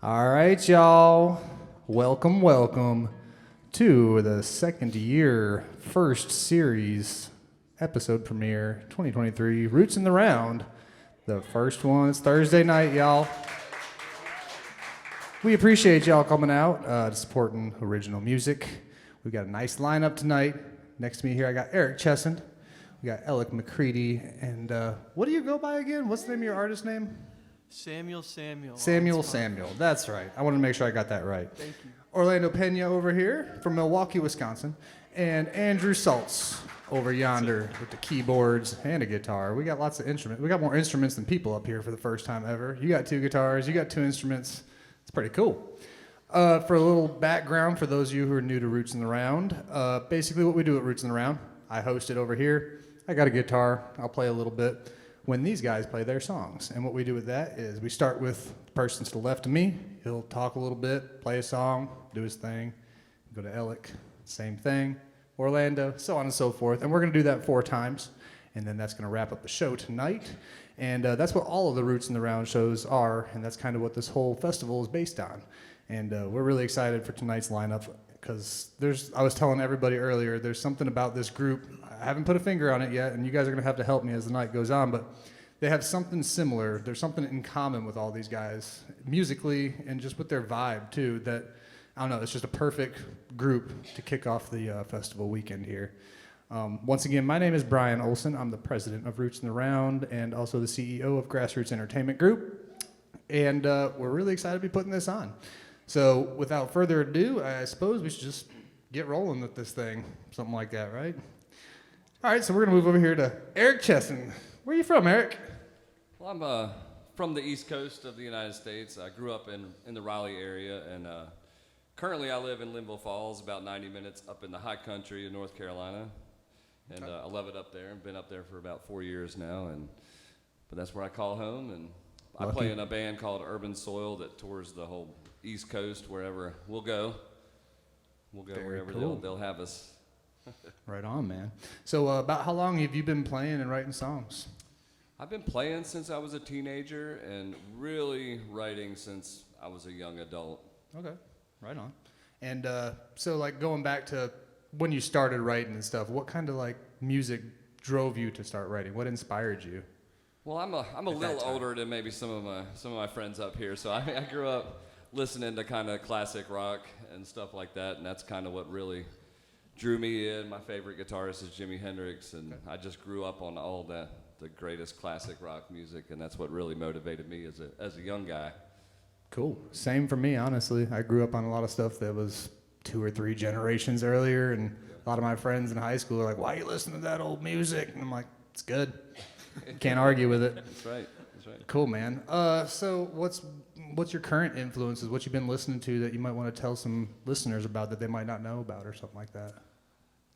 All right, y'all. Welcome to the second year, first series, episode premiere, 2023, Roots in the Round. The first one is Thursday night, y'all. We appreciate y'all coming out to supporting original music. We've got a nice lineup tonight. Next to me here, I got Eric Chesson. We got Alec McCready. And what do you go by again? What's the name of your artist name? Samuel. Samuel. That's right. I wanted to make sure I got that right. Thank you. Orlando Peña over here from Milwaukee, Wisconsin. And Andrew Saltz over yonder with the keyboards and a guitar. We got lots of instruments. We got more instruments than people up here for the first time ever. You got 2 guitars. You got 2 instruments. It's pretty cool. For a little background for those of you who are new to Roots in the Round, basically what we do at Roots in the Round, I host it over here. I got a guitar. I'll play a little bit when these guys play their songs. And what we do with that is we start with the person to the left of me. He'll talk a little bit, play a song, do his thing. Go to Alec, same thing. Orlando, so on and so forth. And we're going to do that 4 times. And then that's going to wrap up the show tonight. And that's what all of the Roots in the Round shows are. And that's kind of what this whole festival is based on. And we're really excited for tonight's lineup because I was telling everybody earlier, there's something about this group. I haven't put a finger on it yet, and you guys are going to have to help me as the night goes on, but they have something similar. There's something in common with all these guys, musically and just with their vibe, too, that, I don't know, it's just a perfect group to kick off the festival weekend here. Once again, my name is Bryan Olson. I'm the president of Roots in the Round and also the CEO of Grassroots Entertainment Group, and we're really excited to be putting this on. So without further ado, I suppose we should just get rolling with this thing, something like that, right? All right, so we're going to move over here to Eric Chesson. Where are you from, Eric? Well, I'm from the East Coast of the United States. I grew up in the Raleigh area, and currently I live in Linville Falls, about 90 minutes up in the high country of North Carolina. And I love it up there. I've been up there for about 4 years now, but that's where I call home. And I play in a band called Urban Soil that tours the whole East Coast, wherever we'll go. We'll go Very wherever cool. they'll have us. Right on, man. So about how long have you been playing and writing songs? I've been playing since I was a teenager and really writing since I was a young adult. Okay, right on. And so like going back to when you started writing and stuff, what kind of like music drove you to start writing? What inspired you? Well, I'm a little older than maybe some of my friends up here, so I grew up listening to kind of classic rock and stuff like that, and that's kind of what really drew me in. My favorite guitarist is Jimi Hendrix, and I just grew up on all the greatest classic rock music, and that's what really motivated me as a young guy. Cool. Same for me, honestly. I grew up on a lot of stuff that was 2 or 3 generations earlier, and a lot of my friends in high school are like, "Why are you listening to that old music?" And I'm like, "It's good. Can't argue with it." That's right. Cool, man. So what's your current influences? What you've been listening to that you might want to tell some listeners about that they might not know about or something like that?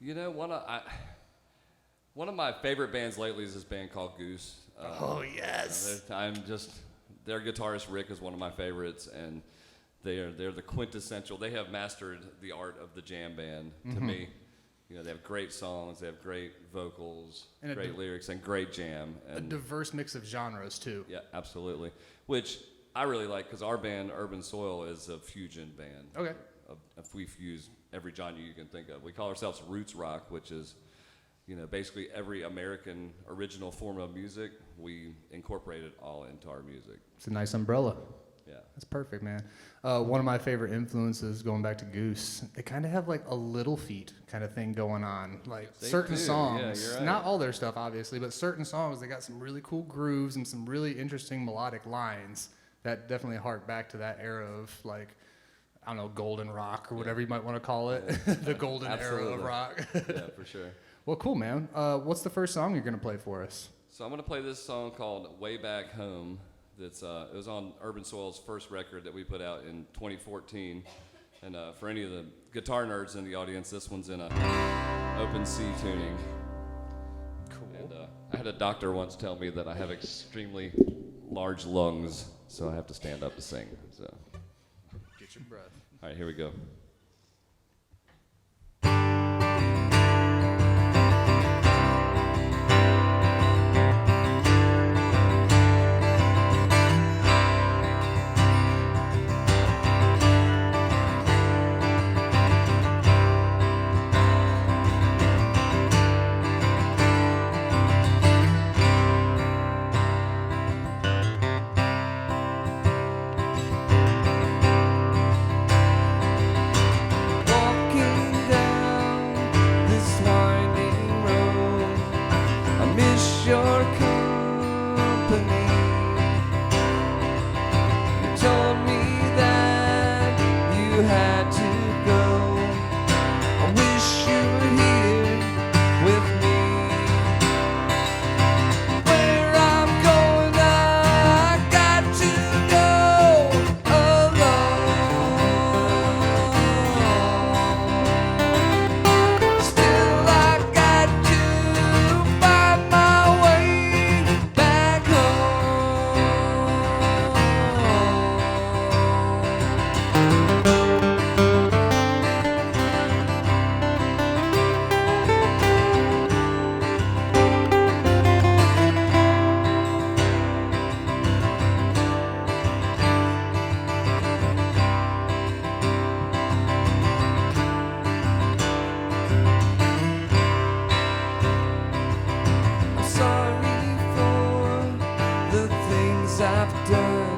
You know, one of my favorite bands lately is this band called Goose. Oh, yes. Their guitarist Rick is one of my favorites, and they're the quintessential. They have mastered the art of the jam band to me. You know, they have great songs, they have great vocals, and great lyrics, and great jam. And a diverse mix of genres, too. Yeah, absolutely. Which I really like, because our band, Urban Soil, is a fusion band. Okay. If we fuse every genre you can think of. We call ourselves roots rock, which is, you know, basically every American original form of music, we incorporate it all into our music. It's a nice umbrella. Yeah. That's perfect, man. One of my favorite influences, going back to Goose, they kind of have like a Little Feat kind of thing going on. Like They certain do. songs, Yeah, you're right. not all their stuff, obviously, but certain songs, they got some really cool grooves and some really interesting melodic lines that definitely hark back to that era of like, I don't know, golden rock or whatever you might want to call it. Yeah. The golden era of rock. Yeah, for sure. Well, cool, man. What's the first song you're going to play for us? So I'm going to play this song called Way Back Home. It was on Urban Soil's first record that we put out in 2014. And for any of the guitar nerds in the audience, this one's in a open C tuning. Cool. And I had a doctor once tell me that I have extremely large lungs, so I have to stand up to sing. So, Get your breath. all right, here we go. you had to go. I wish you were here with me. Where I'm going, I got to go alone. Still, I got to find my way back home. I'm sorry for the things I've done.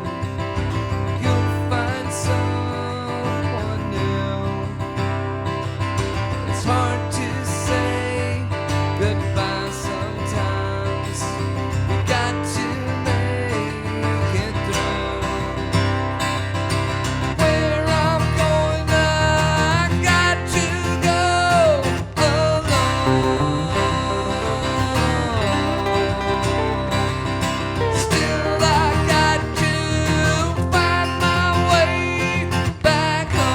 You'll find someone new. It's hard to say goodbye sometimes. We got to make it through. Where I'm going, I got to go alone. Still, I got to find my way back home.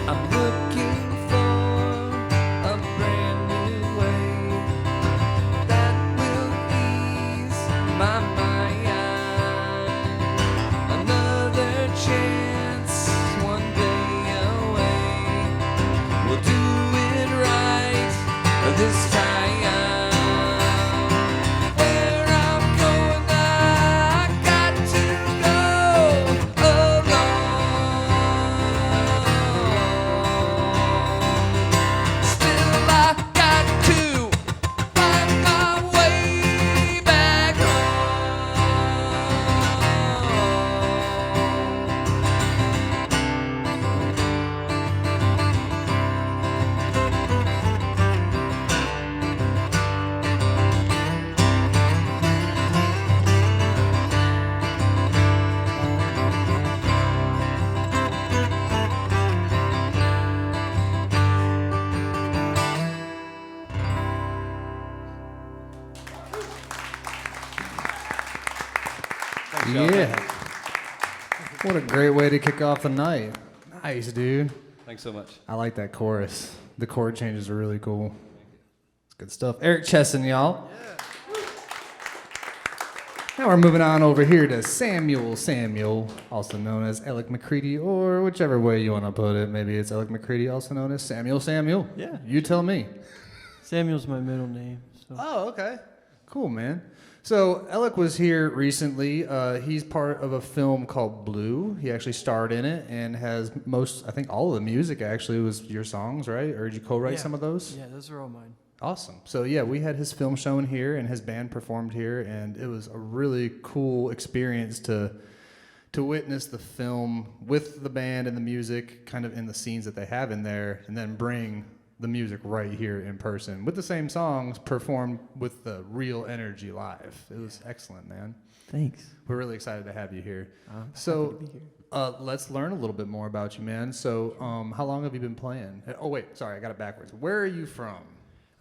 I'm looking for a brand new way that will ease my mind. Another chance, one day away. We'll do it right this time. Where I'm going, I got to go alone. Still, I got to find my way back Yeah. What a great way to kick off the night. Nice, dude. Thanks so much. I like that chorus. The chord changes are really cool. It's good stuff. Eric Chesson, y'all. Now we're moving on over here to Samuel, also known as Alec McCready, or whichever way you want to put it. Maybe it's Alec McCready, also known as Samuel. Yeah. You tell me. Samuel's my middle name. So. Oh, okay. Cool, man. So Alec was here recently. He's part of a film called Blue. He actually starred in it and has I think all of the music actually was your songs, right? Or did you co-write some of those? Yeah, those are all mine. Awesome. So yeah, we had his film shown here and his band performed here, and it was a really cool experience to witness the film with the band and the music kind of in the scenes that they have in there, and then bring the music right here in person with the same songs performed with the real energy live. It was excellent, man. Thanks. We're really excited to have you here. Happy to be here. Let's learn a little bit more about you, man. So how long have you been playing? Oh, wait, sorry, I got it backwards. Where are you from?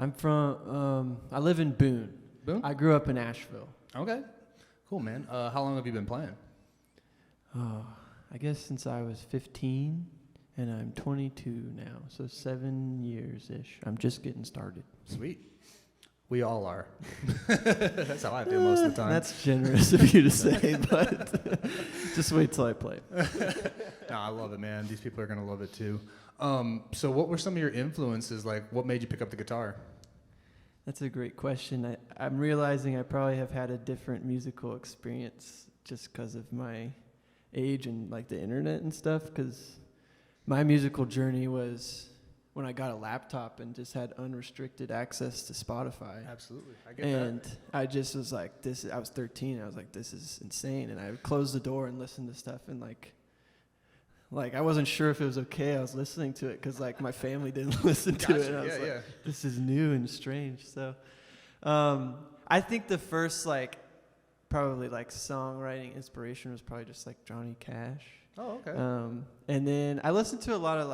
I'm from, I live in Boone. Boone? I grew up in Asheville. Okay. Cool, man. How long have you been playing? I guess since I was 15, and I'm 22 now, so 7 years-ish. I'm just getting started. Sweet. We all are. That's how I feel most of the time. That's generous of you to say, but just wait till I play. No, I love it, man. These people are going to love it too. So what were some of your influences? Like, what made you pick up the guitar? That's a great question. I'm realizing I probably have had a different musical experience just because of my age and like the internet and stuff, because my musical journey was when I got a laptop and just had unrestricted access to Spotify. Absolutely. I get And I just was like, I was 13. I was like, this is insane. And I would close the door and listen to stuff. And like I wasn't sure if it was okay. I was listening to it because like my family didn't listen to it. And I was like, this is new and strange. So I think the first probably songwriting inspiration was probably just like Johnny Cash. Oh, okay. And then I listened to a lot of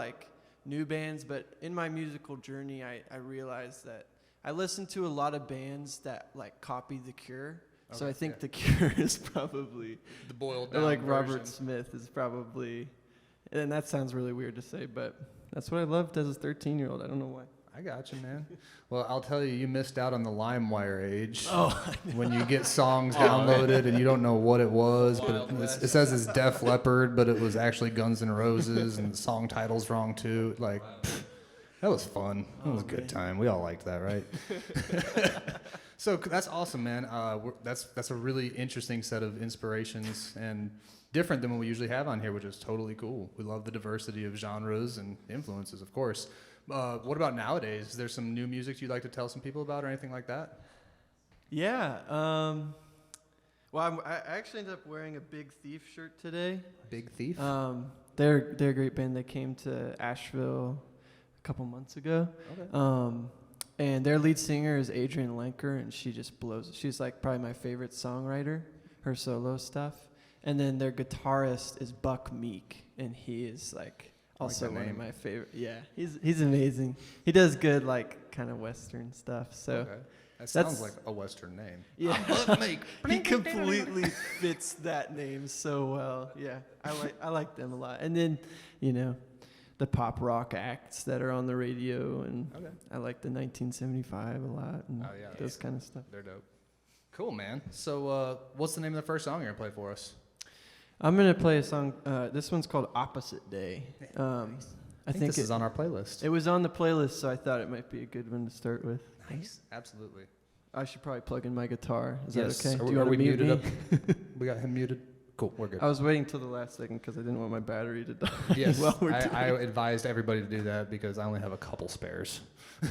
new bands, but in my musical journey, I realized that I listened to a lot of bands that copied The Cure. Okay, so I think The Cure is probably the boiled down Robert version. Smith is probably, and that sounds really weird to say, but that's what I loved as a 13-year-old. I don't know why. I got you, man. Well, I'll tell you, you missed out on the LimeWire age. Oh, when you get songs downloaded and you don't know what it was, but it says it's Def Leppard, but it was actually Guns N' Roses, and the song title's wrong too. That was fun. That was a good time. We all liked that, right? So that's awesome, man. That's a really interesting set of inspirations and different than what we usually have on here, which is totally cool. We love the diversity of genres and influences, of course. What about nowadays? Is there some new music you'd like to tell some people about or anything like that? Yeah. Well, I actually ended up wearing a Big Thief shirt today. Big Thief? They're a great band. They came to Asheville a couple months ago. Okay. And their lead singer is Adrienne Lenker, and she just blows. She's probably my favorite songwriter, her solo stuff. And then their guitarist is Buck Meek, and he is also one of my favorite. Yeah, he's amazing. He does good kind of Western stuff. So okay. That sounds like a Western name. Yeah, he completely fits that name so well. Yeah, I like them a lot. And then the pop rock acts that are on the radio, and I like the 1975 a lot, and those kind of stuff. They're dope. Cool, man. So what's the name of the first song you're gonna play for us? I'm going to play a song. This one's called Opposite Day. I think this is on our playlist. It was on the playlist, so I thought it might be a good one to start with. Nice. Absolutely. I should probably plug in my guitar. Is yes. that okay? Do you want to mute me? Up? We got him muted. Cool, we're good. I was waiting till the last second because I didn't want my battery to die. Yes, while we're doing I advised everybody to do that because I only have a couple spares. All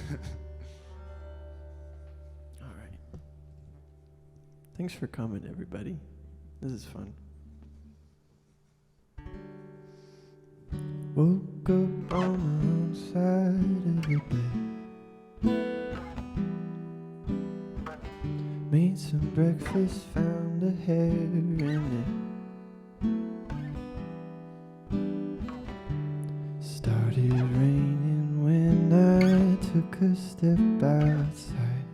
right. Thanks for coming, everybody. This is fun. Woke up on the wrong side of the bed. Made some breakfast, found a hair in it. Started raining when I took a step outside.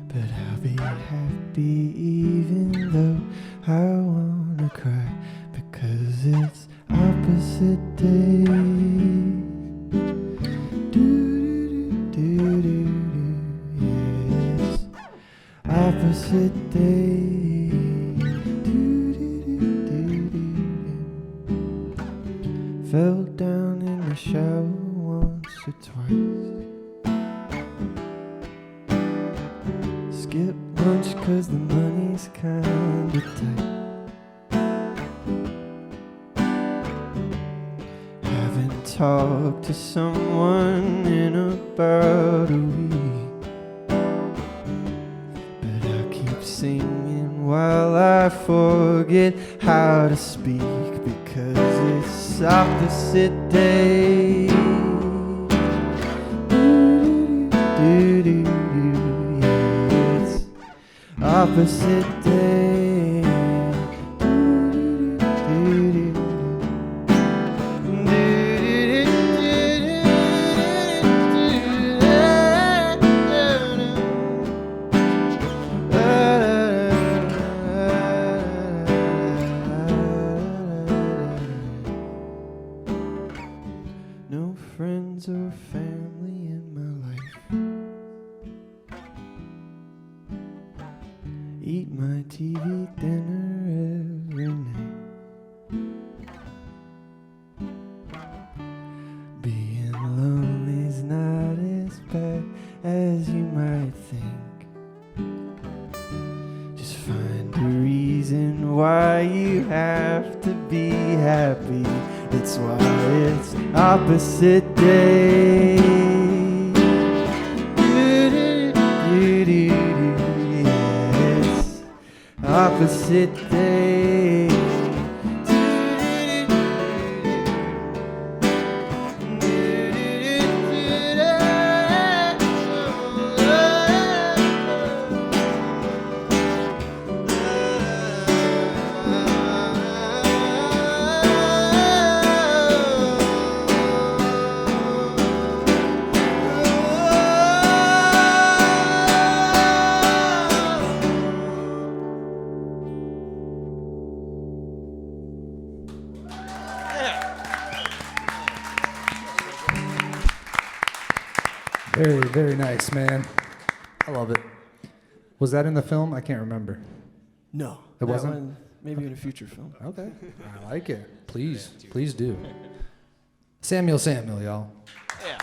But I'll be happy even though I wanna cry, because it's opposite day. Yes, opposite day. Fell down in the shower once or twice. Skipped lunch 'cause the money's kinda tight. Talk to someone in about a week, but I keep singing while I forget how to speak, because it's opposite day. It's opposite day. No friends or family in my life. Eat my TV dinner every night. Being lonely's not as bad as you might think. Just find a reason why you have to be happy. It's why it's opposite day. Yes, opposite day. Very, very nice, man. I love it. Was that in the film? I can't remember. No, It that wasn't? one, maybe in a future film. Okay. I like it. Please do. Samuel, y'all. Yeah.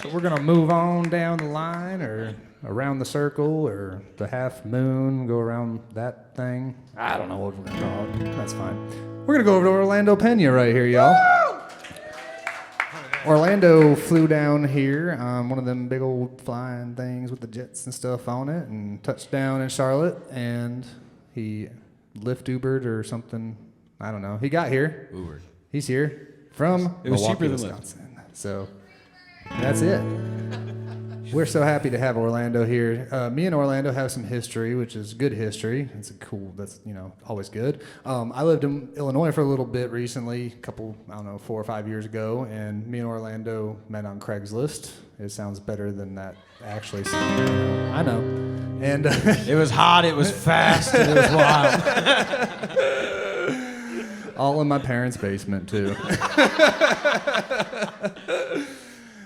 So we're going to move on down the line or around the circle or the half moon, go around that thing. I don't know what we're going to call it. That's fine. We're going to go over to Orlando Peña right here, y'all. Orlando flew down here on one of them big old flying things with the jets and stuff on it and touched down in Charlotte, and he Lyft Ubered or something. I don't know. He got here. Ubered. He's here from It was Milwaukee, cheaper than Lyft. Wisconsin. So that's it. We're so happy to have Orlando here. Me and Orlando have some history, which is good history. It's a cool. That's always good. I lived in Illinois for a little bit recently, a couple 4 or 5 years ago, and me and Orlando met on Craigslist. It sounds better than that actually. I know. And It was hot, it was fast, and it was wild. all in my parents' basement too.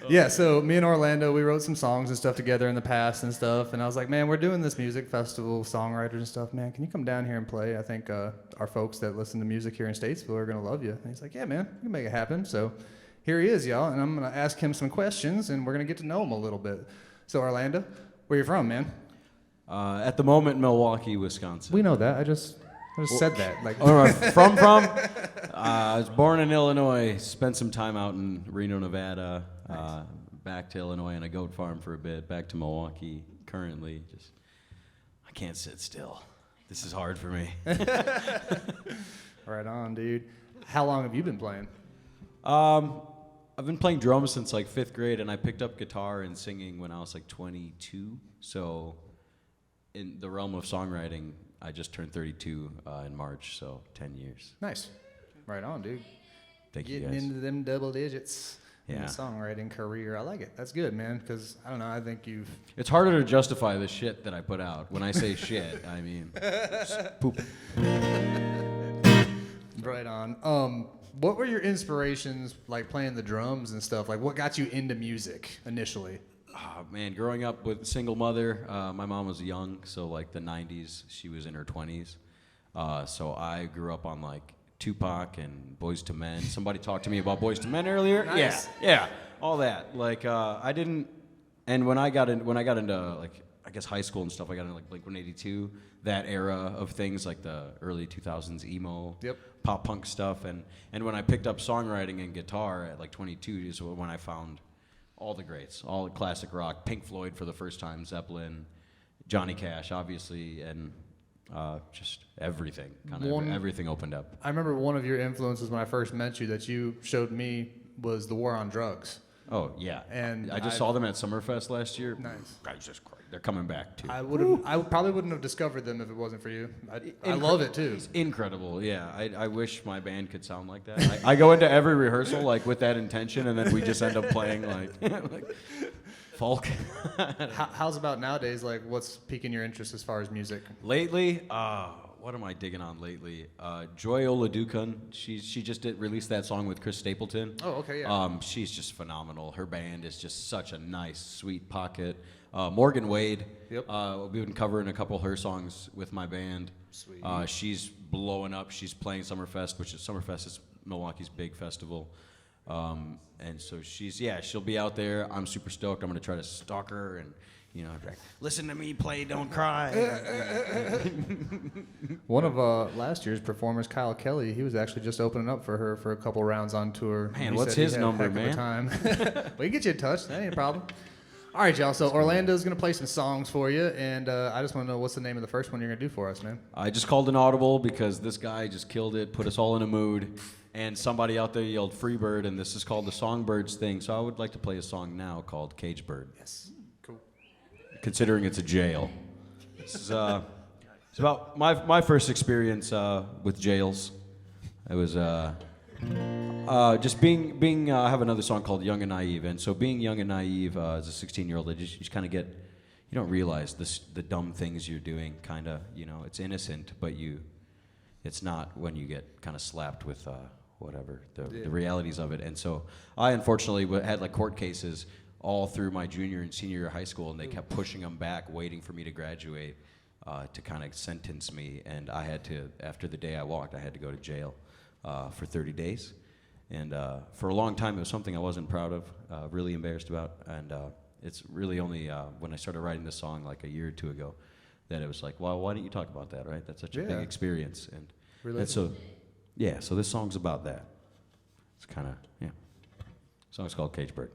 Yeah, so me and Orlando, we wrote some songs and stuff together in the past and stuff, and I was like, man, we're doing this music festival, songwriters and stuff, man, can you come down here and play? I think our folks that listen to music here in Statesville are going to love you. And he's like, yeah, man, we can make it happen. So here he is, y'all, and I'm going to ask him some questions, and we're going to get to know him a little bit. So Orlando, where you from, man? At the moment, Milwaukee, Wisconsin. We know that. I just said that. Like, From? I was born in Illinois, spent some time out in Reno, Nevada, back to Illinois on a goat farm for a bit, back to Milwaukee currently. I can't sit still. This is hard for me. right on, dude. How long have you been playing? I've been playing drums since like 5th grade, and I picked up guitar and singing when I was like 22. So in the realm of songwriting, I just turned 32 in March, so 10 years. Nice. Right on, dude. Thank you, Getting guys. into them double digits in Yeah. the songwriting career. I like it. That's good, man, because, I don't know, I think you've... It's harder to justify the shit that I put out. When I say shit, I mean just poop. Right on. What were your inspirations, like, playing the drums and stuff? Like, what got you into music initially? Oh, man, growing up with a single mother, my mom was young, so like the 90s, she was in her 20s. So I grew up on like Tupac and Boyz II Men. Somebody talked to me about Boyz II Men earlier. Nice. Yeah, all that. Like I didn't, and when I got into like I guess high school and stuff, I got into like Blink-182, that era of things like the early 2000s emo, Yep. pop punk stuff, and when I picked up songwriting and guitar at like 22 is when I found all the greats, all the classic rock, Pink Floyd for the first time, Zeppelin, Johnny Cash, obviously, and just everything. Everything opened up. I remember one of your influences when I first met you that you showed me was the War on Drugs. Oh yeah, And I just saw them at Summerfest last year. Nice. Jesus Christ, they're coming back too. I probably wouldn't have discovered them if it wasn't for you. I love it too. It's incredible. Yeah, I wish my band could sound like that. I go into every rehearsal like with that intention, and then we just end up playing like folk. How's about nowadays? Like, what's piquing your interest as far as music? Lately, what am I digging on lately? Joy Oladokun. She just released that song with Chris Stapleton. Oh, okay, yeah. She's just phenomenal. Her band is just such a nice, sweet pocket. Morgan Wade. Yep. We've been covering a couple of her songs with my band. Sweet. She's blowing up. She's playing Summerfest, which is Summerfest is Milwaukee's big festival. And so she'll be out there. I'm super stoked. I'm going to try to stalk her and, like, listen to me play Don't Cry. One of last year's performers, Kyle Kelly, he was actually just opening up for her for a couple rounds on tour. Man, He what's said he his had a number, heck of a man? time. Well, he get you in touch. That ain't a problem. All right, y'all. So Orlando's going to play some songs for you, and I just want to know what's the name of the first one you're going to do for us, man. I just called an audible because this guy just killed it, put us all in a mood, and somebody out there yelled Freebird, and this is called the Songbirds thing. So I would like to play a song now called Cage Bird. Yes. Cool. Considering it's a jail. This is it's about my first experience with jails. It was just being I have another song called Young and Naive, and so being young and naive as a 16-year-old, you just kind of you don't realize the dumb things you're doing. Kind of, it's innocent, but it's not when you get kind of slapped with the realities of it. And so I unfortunately had like court cases all through my junior and senior year of high school, and they kept pushing them back, waiting for me to graduate to kind of sentence me. And I had to, after the day I walked, I had to go to jail for 30 days. And for a long time, it was something I wasn't proud of, really embarrassed about. And it's really only when I started writing this song like a year or two ago that it was like, well, why don't you talk about that, right? That's such a big experience. And so this song's about that. It's kind of, The song's called Cage Bird.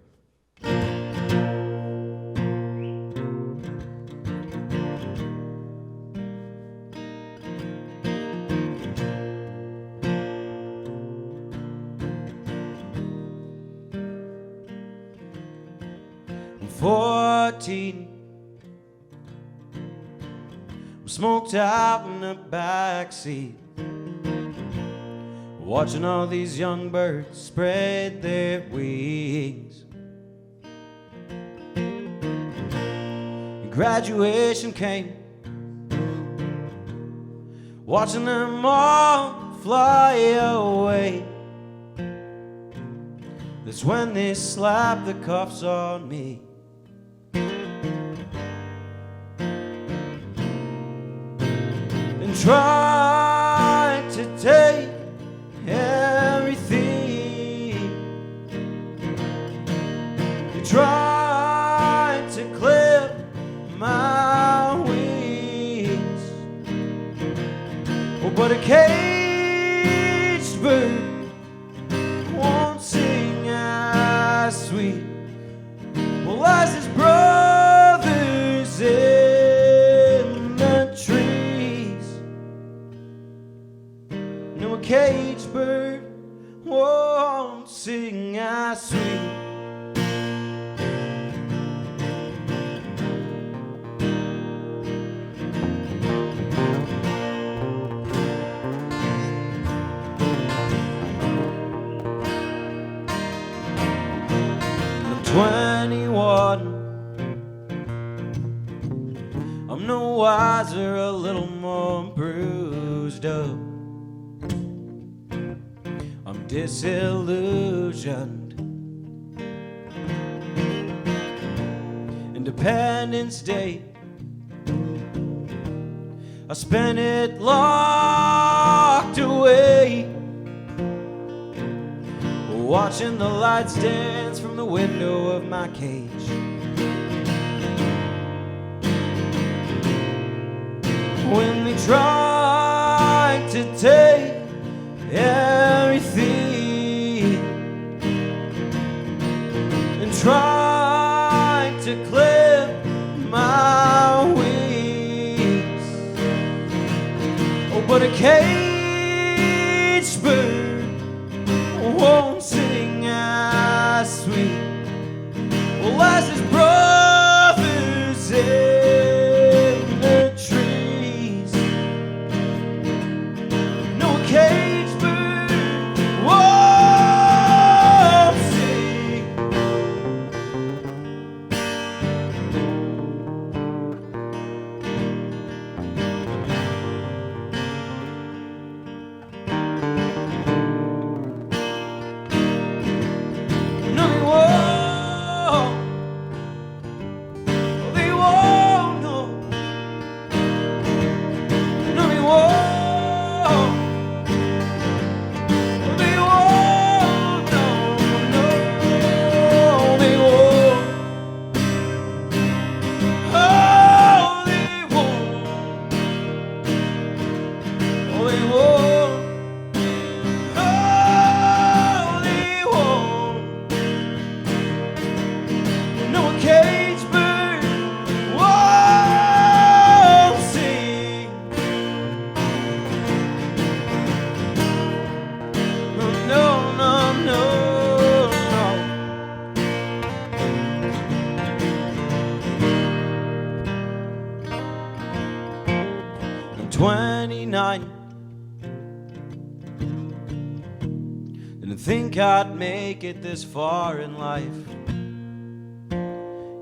14, I'm smoked out in the backseat, watching all these young birds spread their wings. And graduation came, watching them all fly away. That's when they slapped the cuffs on me. And tried to take everything. They tried to clip my wings. Oh, but a caged bird won't sing as sweet. Well, as his brothers in the trees. No, a caged bird won't sing as sweet. I'm 21. I'm no wiser, a little more bruised up. I'm disillusioned. Independence Day, I spent it locked away, watching the lights dance from the window of my cage. When they tried to take everything and tried to clip my wings. Oh, but a caged bird won't sing as sweet. Well, as his brothers in the trees. No, a caged bird won't sing. 29. Didn't think I'd make it this far in life.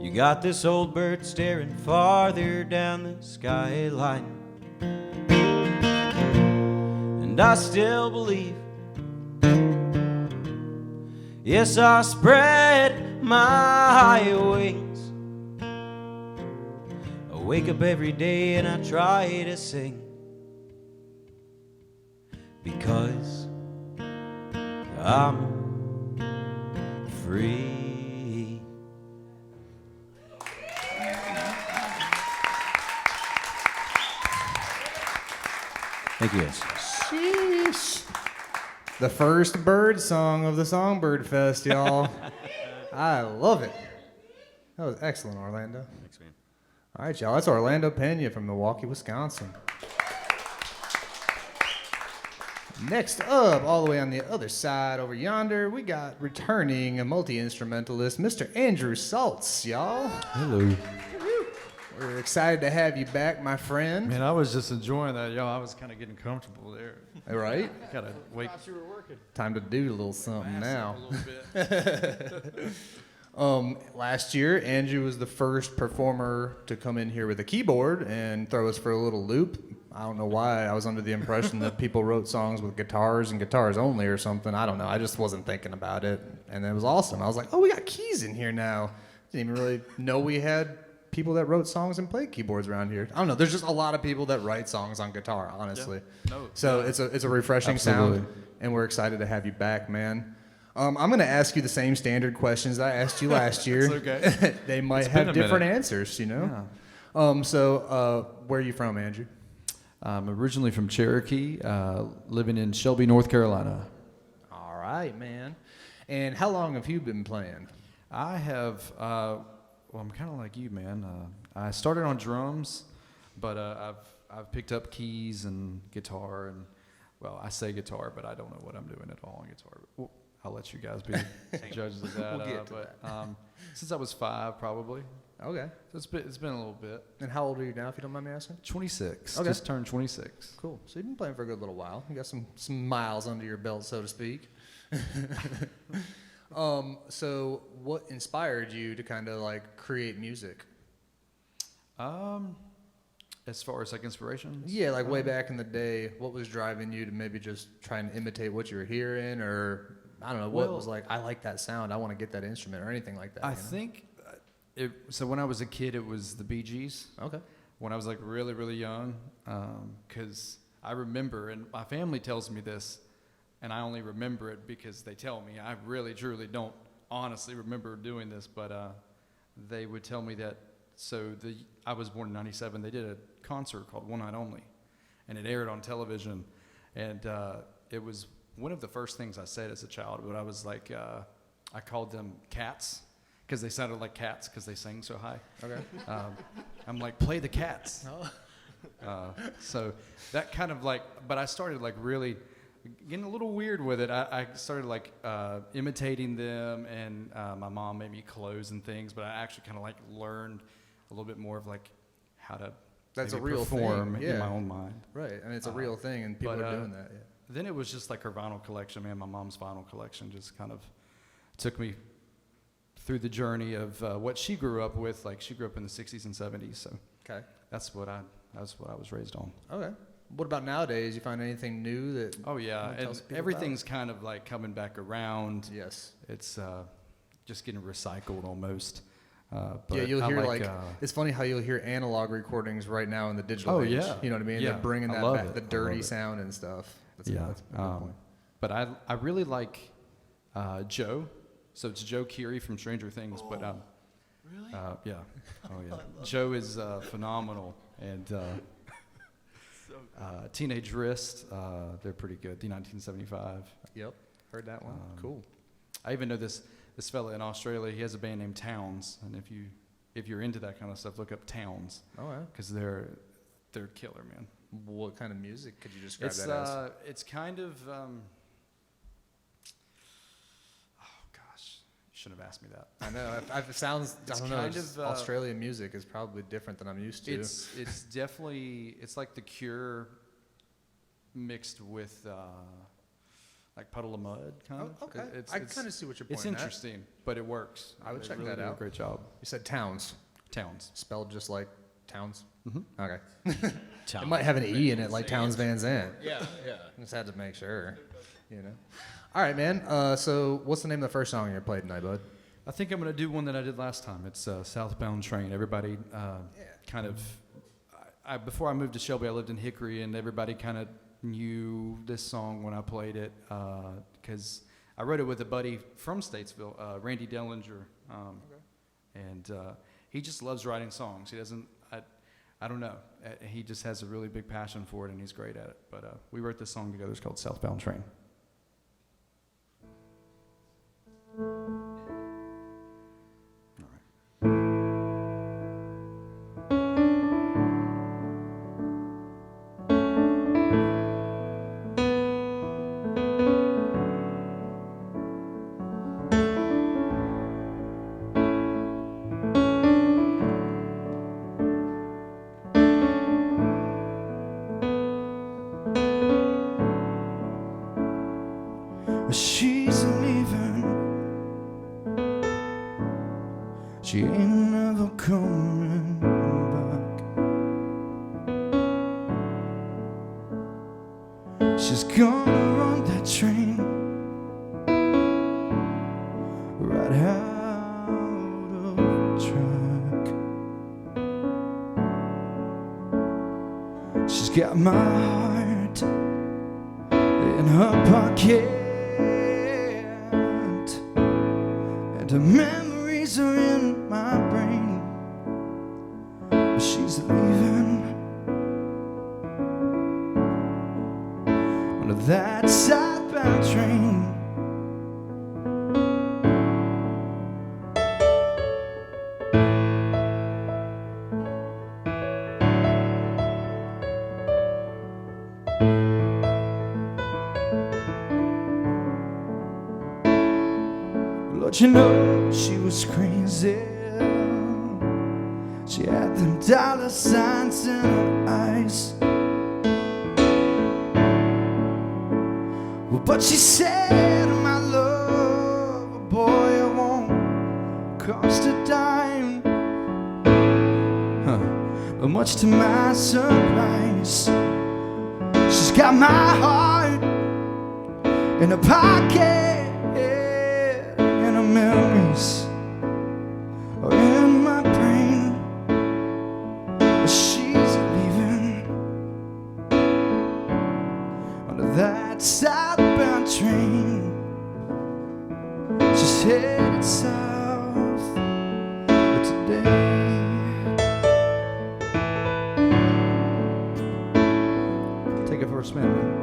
You got this old bird staring farther down the skyline. And I still believe, yes, I spread my wings. I wake up every day and I try to sing, because I'm free. Thank you, guys. Sheesh. The first bird song of the Songbird Fest, y'all. I love it. That was excellent, Orlando. Thanks, man. All right, y'all. That's Orlando Peña from Milwaukee, Wisconsin. Next up, all the way on the other side over yonder, we got returning a multi-instrumentalist, Mr. Andrew Saltz, y'all. Hello. We're excited to have you back, my friend. Man, I was just enjoying that, y'all. I was kind of getting comfortable there. All right? Gotta wait. Time to do a little something now. A little bit. Last year, Andrew was the first performer to come in here with a keyboard and throw us for a little loop. I don't know why. I was under the impression that people wrote songs with guitars and guitars only or something. I don't know. I just wasn't thinking about it. And it was awesome. I was like, oh, we got keys in here now. Didn't even really know we had people that wrote songs and played keyboards around here. I don't know. There's just a lot of people that write songs on guitar, honestly. Yeah. No, So yeah. it's a refreshing Absolutely. sound, and we're excited to have you back, man. I'm going to ask you the same standard questions that I asked you last year. That's okay. They might It's been have a different minute. answers, you know? So where are you from, Andrew? I'm originally from Cherokee, living in Shelby, North Carolina. All right, man. And how long have you been playing? I have, well, I'm kind of like you, man. I started on drums, but I've picked up keys and guitar, and well, I say guitar, but I don't know what I'm doing at all on guitar. Well, I'll let you guys be judges of that. We'll get to but since I was 5, probably. Okay. So it's been a little bit. And how old are you now, if you don't mind me asking? 26. Okay. Just turned 26. Cool. So you've been playing for a good little while. You got some miles under your belt, so to speak. So what inspired you to kind of like create music? As far as like inspirations? Yeah, like way back in the day, what was driving you to maybe just try and imitate what you were hearing, or I don't know, what Well, was like, I like that sound, I want to get that instrument, or anything like that? I you know? think so when I was a kid, it was the Bee Gees. Okay. When I was like really, really young, because I remember, and my family tells me this, and I only remember it because they tell me. I really, truly don't honestly remember doing this, but they would tell me that. So I was born in '97. They did a concert called One Night Only, and it aired on television, and it was one of the first things I said as a child. But I was like, I called them cats because they sounded like cats because they sang so high. Okay. I'm like, play the cats. So that kind of like, but I started like really getting a little weird with it. I started like imitating them, and my mom made me clothes and things, but I actually kind of like learned a little bit more of like how to That's maybe a real perform thing, in yeah. my own mind. Right, and it's a real thing, and people but, are doing that, yeah. Then it was just like her vinyl collection, man. My mom's vinyl collection just kind of took me through the journey of what she grew up with. Like she grew up in the 60s and 70s, so Okay. that's what I was raised on. Okay. What about nowadays? You find anything new that... Oh yeah, wanna tell and people everything's kind of like coming back around. Yes. It's just getting recycled almost. Yeah, But you'll I hear like, it's it's funny how you'll hear analog recordings right now in the digital Oh, age. yeah. You know what I mean? Yeah, They're bringing I that love back, it. the I dirty love it. sound and stuff. That's yeah. that's a good point. But I really like Joe. So it's Joe Keery from Stranger Things. But Really? yeah. Oh yeah. Joe is phenomenal, and Teenage Wrist. They're pretty good. The 1975. Yep. Heard that one. Cool. I even know this fella in Australia. He has a band named Towns, and if you're into that kind of stuff, look up Towns Oh, yeah. because they're killer, man. What kind of music could you describe It's that as? it's kind of oh gosh, shouldn't have asked me that. I know. It sounds. I It's don't know. kind Just of, Australian music is probably different than I'm used to. It's definitely, it's like The Cure mixed with like Puddle of Mud, kind of. Okay. It's I kind of see what you're It's pointing at. interesting, but it works. I would They check really that do a out. great job. You said Towns, Towns. spelled just like Towns. Mm-hmm. Okay. It might have an E in it, like Towns Van Zandt. Yeah, yeah. Just had to make sure. You know. All right, man. So, what's the name of the first song you played tonight, bud? I think I'm going to do one that I did last time. It's Southbound Train. Everybody kind of, before I moved to Shelby, I lived in Hickory, and everybody kind of knew this song when I played it because I wrote it with a buddy from Statesville, Randy Dellinger, and he just loves writing songs. He doesn't, I don't know. He just has a really big passion for it, and he's great at it. But we wrote this song together. It's called Southbound Train. She's leaving. She ain't never coming back. She's gonna run that train right out of track. She's got my heart in her pocket. And her memories are in my brain. But she's leaving on that southbound train. But you know she was crazy. She had them dollar signs in her eyes. Well, but she said, my love, boy, it won't cost a dime. But much to my surprise, she's got my heart in her pocket. Memories are in my brain. But she's leaving on that southbound train. She's headed south today. Take it for a spin, man.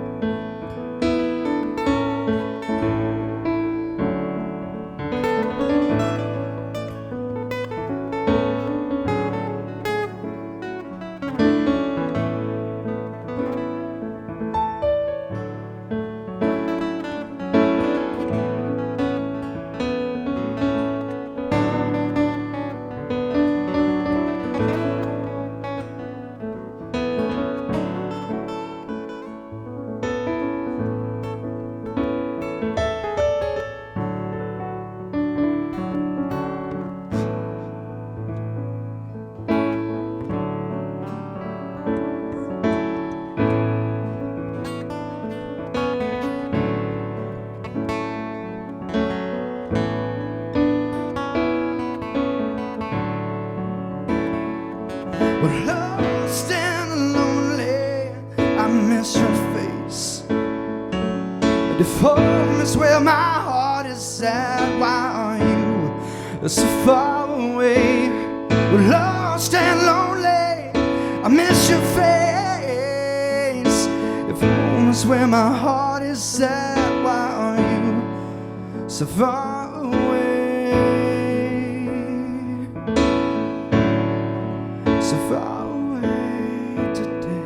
But lost and lonely, I miss your face. The home is where my heart is at. Why are you so far away? We're lost and lonely, I miss your face. If home is where my heart is at, why are you so far away? So far away today.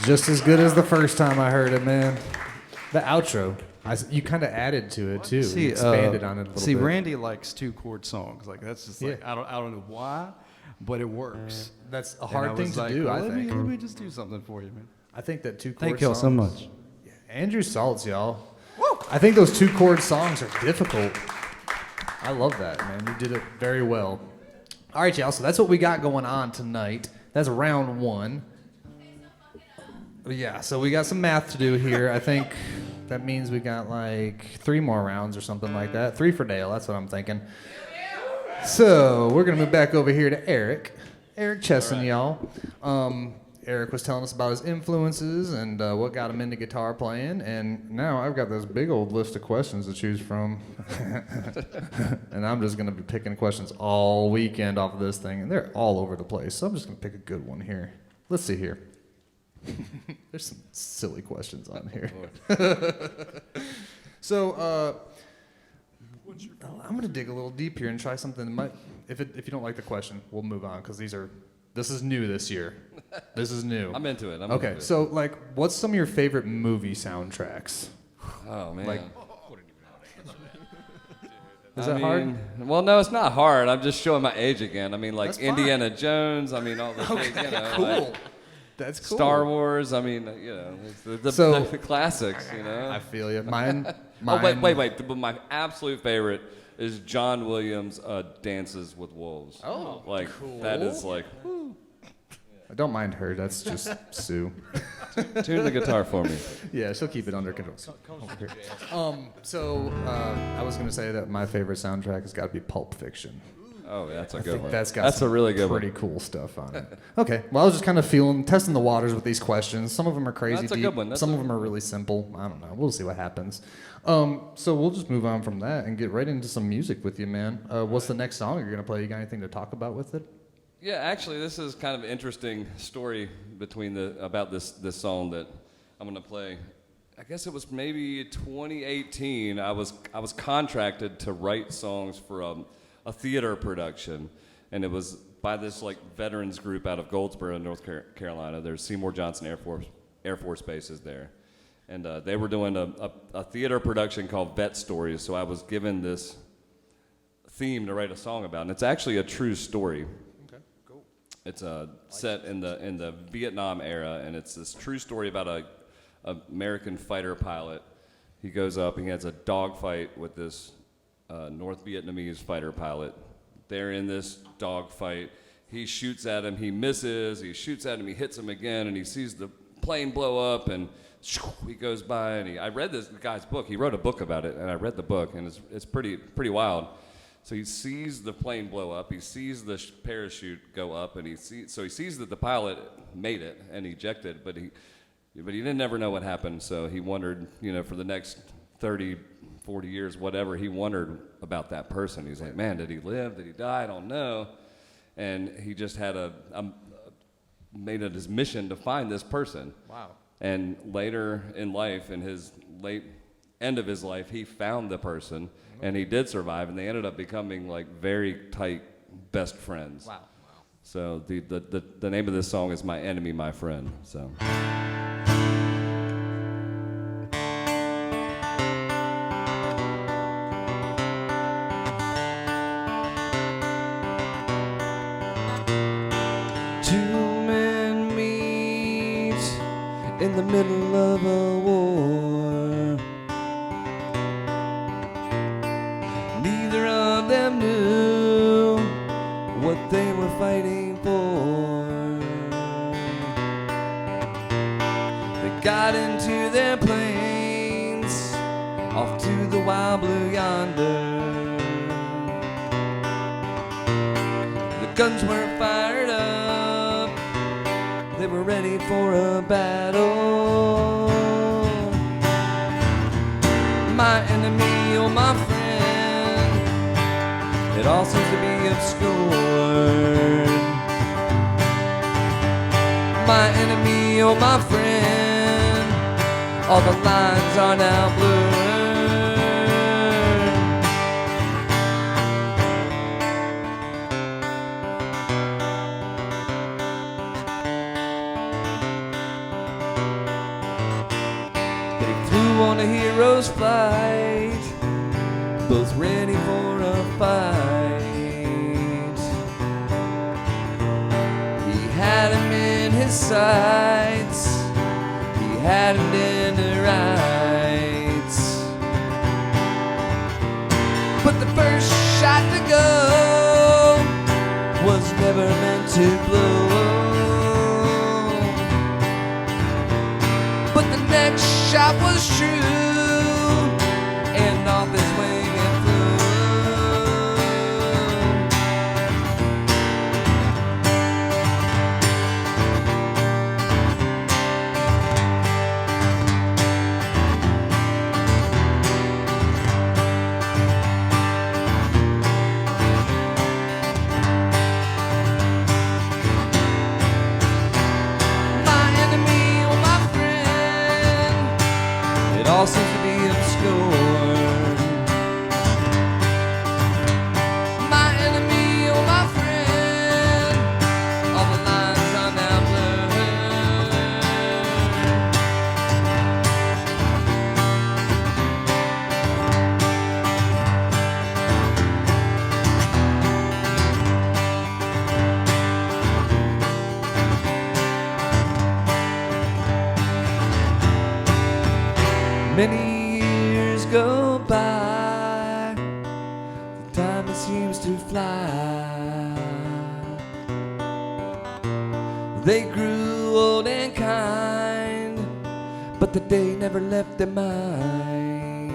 Just as good as the first time I heard it, man. The outro, you kind of added to it too. You expanded on it a little bit. Randy likes 2-chord songs. Like that's just like I don't know why, but it works. That's a hard thing to do. Well, I let think. me just do something for you, man. I think that 2-chord. Thank y'all so much. Andrew Saltz, y'all. Woo! I think those 2-chord songs are difficult. I love that, man. You did it very well. All right, y'all. So that's what we got going on tonight. That's round 1. Yeah, so we got some math to do here. I think that means we got like 3 more rounds or something like that. 3 for Dale, that's what I'm thinking. So we're going to move back over here to Eric. Eric Chesson, y'all. Eric was telling us about his influences and what got him into guitar playing. And now I've got this big old list of questions to choose from. And I'm just going to be picking questions all weekend off of this thing. And they're all over the place. So I'm just going to pick a good one here. Let's see here. There's some silly questions on here. So I'm going to dig a little deep here and try something that might, if you don't like the question, we'll move on because this is new this year. This is new. I'm into it. Okay, so like, what's some of your favorite movie soundtracks? Oh man. Like, is that hard? Well, no, it's not hard. I'm just showing my age again. I mean, like That's fine. Indiana Jones. I mean, all the things, you know, Cool. like That's cool. Star Wars. I mean, you know, it's the classics. You know. I feel you. Mine. Oh wait! But my absolute favorite is John Williams' "Dances with Wolves." Oh, like cool. that is like. I don't mind her. That's just Sue. Tune the guitar for me. Yeah, she'll keep it under control. So I was gonna say that my favorite soundtrack has got to be Pulp Fiction. Oh, that's a I good think one. that's a really good pretty one. cool stuff on it. Okay, well, I was just kind of testing the waters with these questions. Some of them are crazy That's a deep. good one. Some of them are really simple. I don't know. We'll see what happens. So we'll just move on from that and get right into some music with you, man. What's the next song you're gonna play? You got anything to talk about with it? Yeah, actually, this is kind of an interesting story about this song that I'm gonna play. I guess it was maybe 2018. I was contracted to write songs for a theater production, and it was by this like veterans group out of Goldsboro, North Carolina. There's Seymour Johnson Air Force Base is there, and they were doing a theater production called Vet Stories. So I was given this theme to write a song about, and it's actually a true story. It's set in the Vietnam era, and it's this true story about a American fighter pilot. He goes up and he has a dogfight with this North Vietnamese fighter pilot. They're in this dogfight. He shoots at him, he misses. He shoots at him, he hits him again, and he sees the plane blow up, and he goes by. And I read this guy's book. He wrote a book about it, and I read the book, and it's pretty wild. So he sees the plane blow up, he sees the parachute go up, and he sees that the pilot made it and ejected, but he didn't never know what happened. So he wondered, for the next 30, 40 years, whatever, he wondered about that person. He's like, man, did he live? Did he die? I don't know. And he just had made it his mission to find this person. Wow. And later in life, in his late end of his life, he found the person. And he did survive, and they ended up becoming like very tight best friends. Wow. So the name of this song is "My Enemy, My Friend." So. Two men meet in the middle of a war. Neither of them knew what they were fighting for. They got into their planes, off to the wild blue yonder. The guns were fired up, they were ready for a battle. My enemy, oh my friend, it all seems to be obscured. My enemy, oh my friend, all the lines are now blurred. hero's flight, both ready for a fight. He had him in his sights, he had him in the rights. But the first shot to go was never meant to blow. But the next shot was true, and off his wing it flew. It all seems to be obscured. My enemy or my friend, all the lines are now Many years go by, the time it seems to fly. They grew old and kind, but the day never left their minds.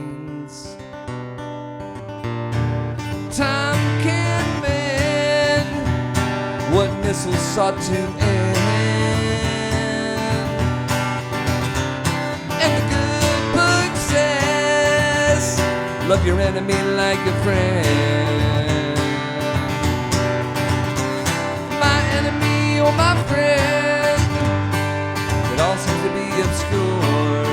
Time can mend what missiles sought to end. Love your enemy like a friend. My enemy or my friend, it all seems to be obscured.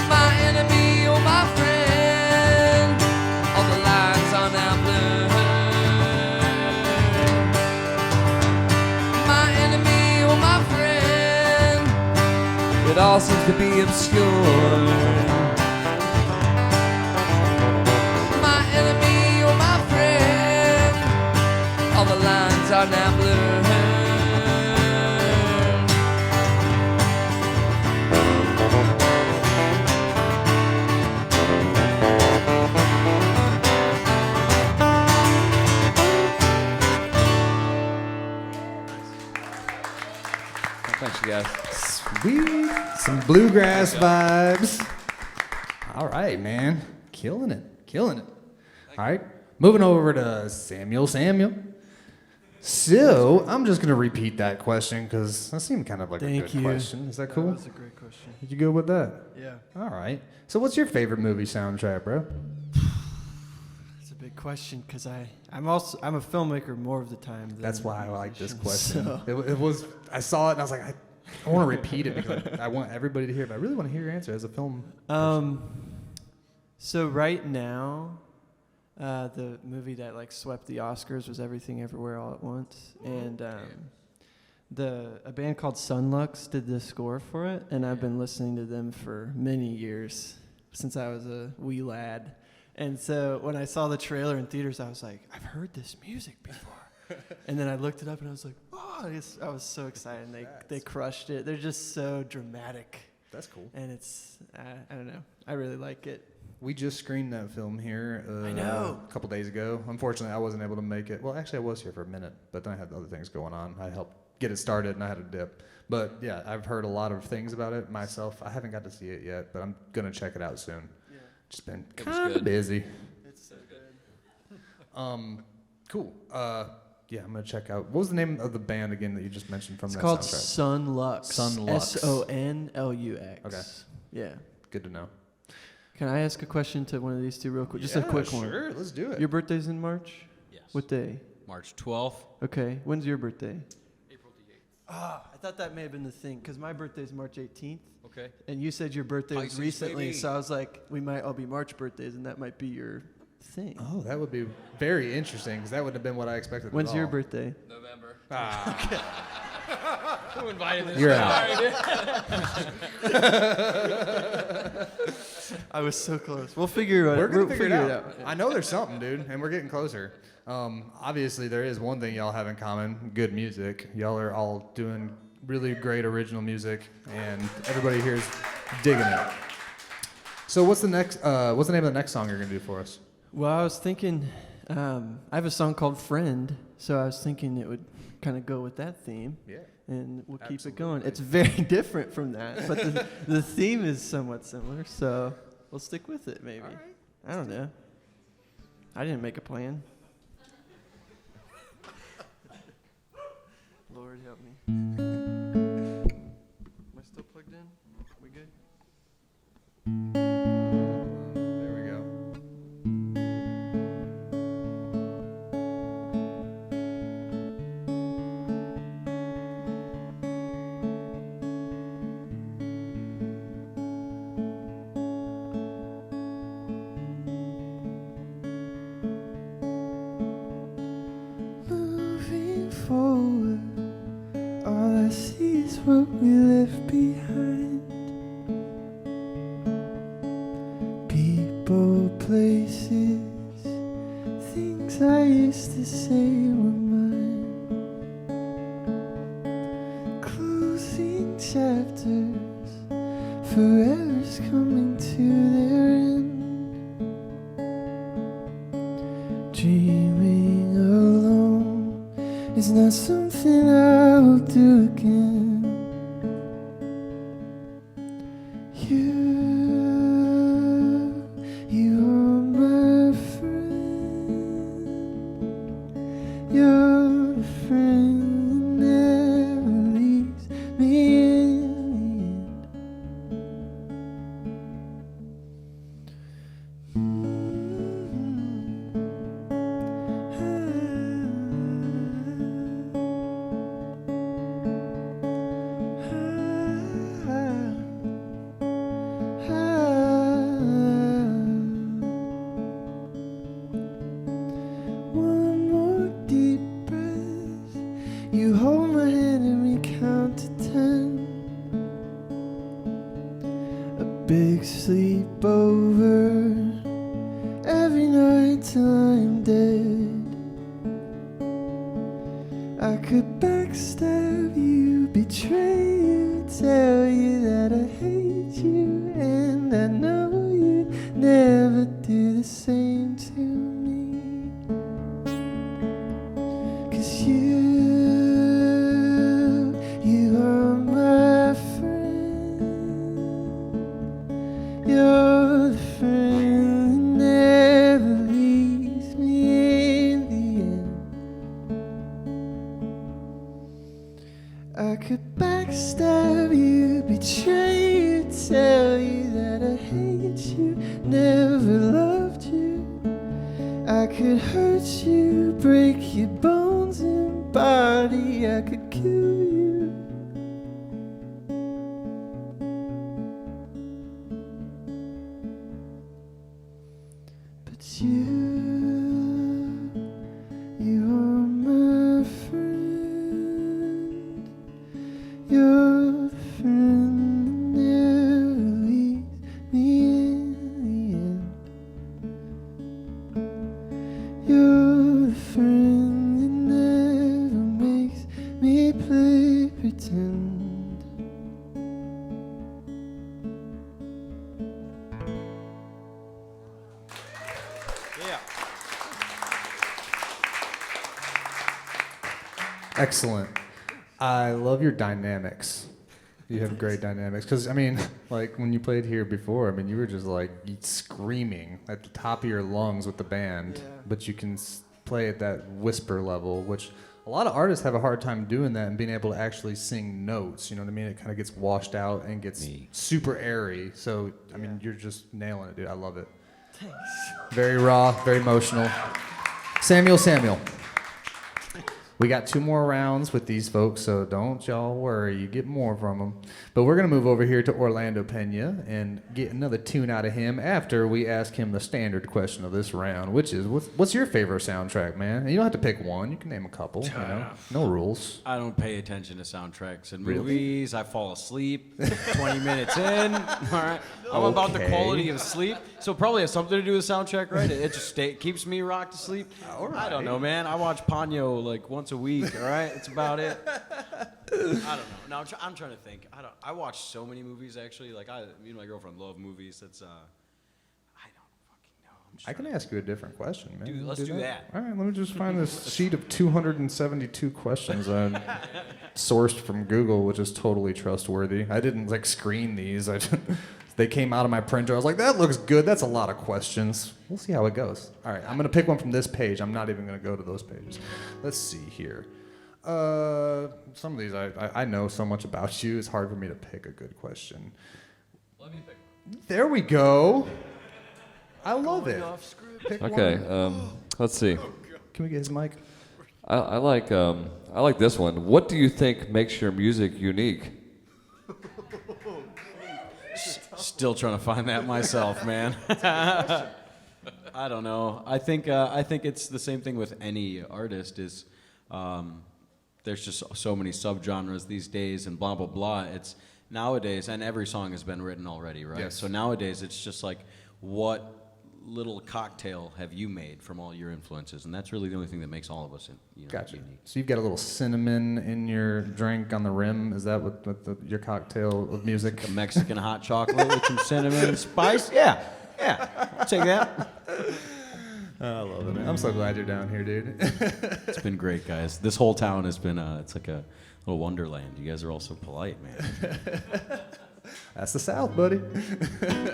My enemy or my friend, all the lines are now blurred. My enemy or my friend, it all seems to be obscured. My enemy or my friend, all the lines are now blurred. Thanks, you guys. Sweet. Some bluegrass vibes. All right, man. Killing it. Killing it. All right. Moving over to Samuel. So, I'm just going to repeat that question because that seemed kind of like a good question. Is that cool? That was a great question. Did you go with that? Yeah. All right. So, what's your favorite movie soundtrack, bro? It's a big question because I'm a filmmaker more of the time. That's why I like this question. So. It was, I saw it and I was like, I want to repeat it because I want everybody to hear it, but I really want to hear your answer as a film person. So right now, the movie that like swept the Oscars was Everything Everywhere All at Once, and a band called Songbirds did the score for it, and I've been listening to them for many years since I was a wee lad. And so when I saw the trailer in theaters, I was like, I've heard this music before. And then I looked it up and I was like, oh, I was so excited. And they crushed it. They're just so dramatic. That's cool. And it's, I don't know. I really like it. We just screened that film here I know. a couple days ago. Unfortunately, I wasn't able to make it. Well, actually, I was here for a minute, but then I had other things going on. I helped get it started, and I had a dip. But, yeah, I've heard a lot of things about it myself. I haven't got to see it yet, but I'm going to check it out soon. Yeah. Just been kind of busy. It's so good. Cool. Yeah, I'm going to check out. What was the name of the band again that you just mentioned from It's that called soundtrack? Sonlux. Sonlux. Sonlux. Okay. Yeah. Good to know. Can I ask a question to one of these two real quick? Just a quick one. Sure, let's do it. Your birthday's in March? Yes. What day? March 12th. Okay. When's your birthday? April the 8th. I thought that may have been the thing, because my birthday's March 18th. Okay. And you said your birthday was Pisces, recently, baby. so I was like, we might all be March birthdays, and that might be your thing. Oh, that would be very interesting because that wouldn't have been what I expected. When's at your all. birthday? November. Ah. Who invited this? You're out. I was so close. We'll figure it out. We're gonna We'll figure it out. Yeah. I know there's something, dude, and we're getting closer. Obviously, there is one thing y'all have in common: good music. Y'all are all doing really great original music, and everybody here is digging it. So, what's the next? What's the name of the next song you're gonna do for us? Well, I was thinking, I have a song called Friend, so I was thinking it would kind of go with that theme. Yeah. And we'll keep Absolutely. it going. It's very different from that, but the theme is somewhat similar, so we'll stick with it maybe. All right. I don't know. I didn't make a plan. Lord help me. Am I still plugged in? We good? There we go. Moving forward, all I see is what we left behind. People, places, things I used to say were mine. Closing chapters, forever's coming to their end. Dreaming alone is not something I will do again. You are my friend. You're the friend that never leaves me in One more deep breath. You hold my hand and we count to 10. A big sleepover every night till I'm dead. I could backstab you, betray you, tell you that I hate you, and I know you'd never do the same to me. 'Cause you are my friend. You're the friend that never leaves me in the end. I could backstab you, betray you, tell you that I hate you, never loved you. I could hurt you, break your bones and body, I could kill you. But you are my friend. You're the friend that never leaves me in the end. You're the friend that never makes me play pretend. Excellent. I love your dynamics. You have great dynamics. Because, I mean, like when you played here before, I mean, you were just like screaming at the top of your lungs with the band, Yeah. but you can play at that whisper level, which a lot of artists have a hard time doing that and being able to actually sing notes. You know what I mean? It kind of gets washed out and gets super airy. So, I mean, you're just nailing it, dude. I love it. Thanks. Very raw, very emotional. Samuel. We got 2 more rounds with these folks, so don't y'all worry. You get more from them. But we're going to move over here to Orlando Peña and get another tune out of him after we ask him the standard question of this round, which is, what's your favorite soundtrack, man? And you don't have to pick one. You can name a couple. You know? No rules. I don't pay attention to soundtracks and Really? movies. I fall asleep 20 minutes in. All right. I'm about the Okay. quality of sleep. So probably has something to do with soundtrack, right? It just keeps me rocked to sleep. I don't know, man. I watch Peña like once a week, all right? It's about it. I don't know. No, I'm trying to think. I watch so many movies, actually. Like, me and my girlfriend love movies. That's, I don't fucking know. I'm just I can trying ask you a different question, man. Dude, You let's wanna do that. All right, let me just find this sheet of 272 questions I sourced from Google, which is totally trustworthy. I didn't like screen these. They came out of my printer. I was like, that looks good. That's a lot of questions. We'll see how it goes. All right, I'm gonna pick one from this page. I'm not even gonna go to those pages. Let's see here. Some of these I know so much about you. It's hard for me to pick a good question. Let me pick There we go. I love it. Pick Okay, one. let's see. Can we get his mic? I like this one. What do you think makes your music unique? Still trying to find that myself, man. I don't know. I think it's the same thing with any artist. Is there's just so many subgenres these days, and blah blah blah. It's nowadays, and every song has been written already, right? Yes. So nowadays, it's just like, what little cocktail have you made from all your influences? And that's really the only thing that makes all of us, Gotcha. unique. So you've got a little cinnamon in your drink on the rim. Is that what your cocktail of music? A Mexican hot chocolate with some cinnamon and spice. Yeah, I'll take that. I love it, man. I'm so glad you're down here, dude. It's been great, guys. This whole town has been, it's like a little wonderland. You guys are all so polite, man. That's the South, buddy.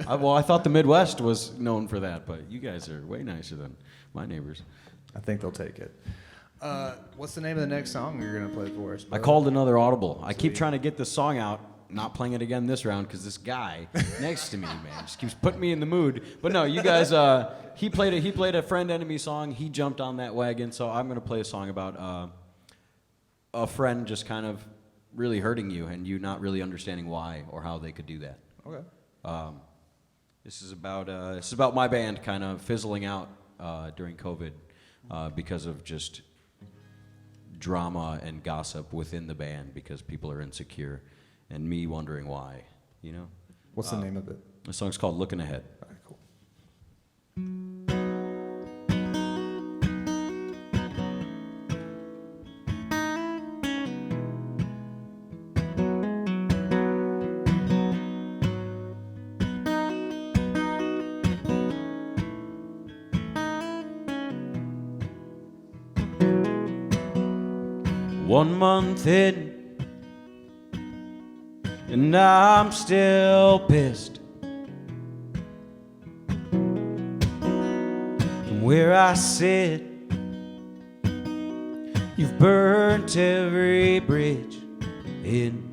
I thought the Midwest was known for that, but you guys are way nicer than my neighbors. I think they'll take it. What's the name of the next song you're going to play for us? I brother? called another audible. I keep trying to get this song out, not playing it again this round because this guy next to me, man, just keeps putting me in the mood. But no, you guys, he played a friend enemy song. He jumped on that wagon, so I'm going to play a song about a friend just kind of really hurting you and you not really understanding why or how they could do that. Okay. This is about my band kind of fizzling out during COVID because of just drama and gossip within the band because people are insecure and me wondering why, What's the name of it? The song's called Looking Ahead. All right, cool. One month in, and I'm still pissed. From where I sit, you've burnt every bridge in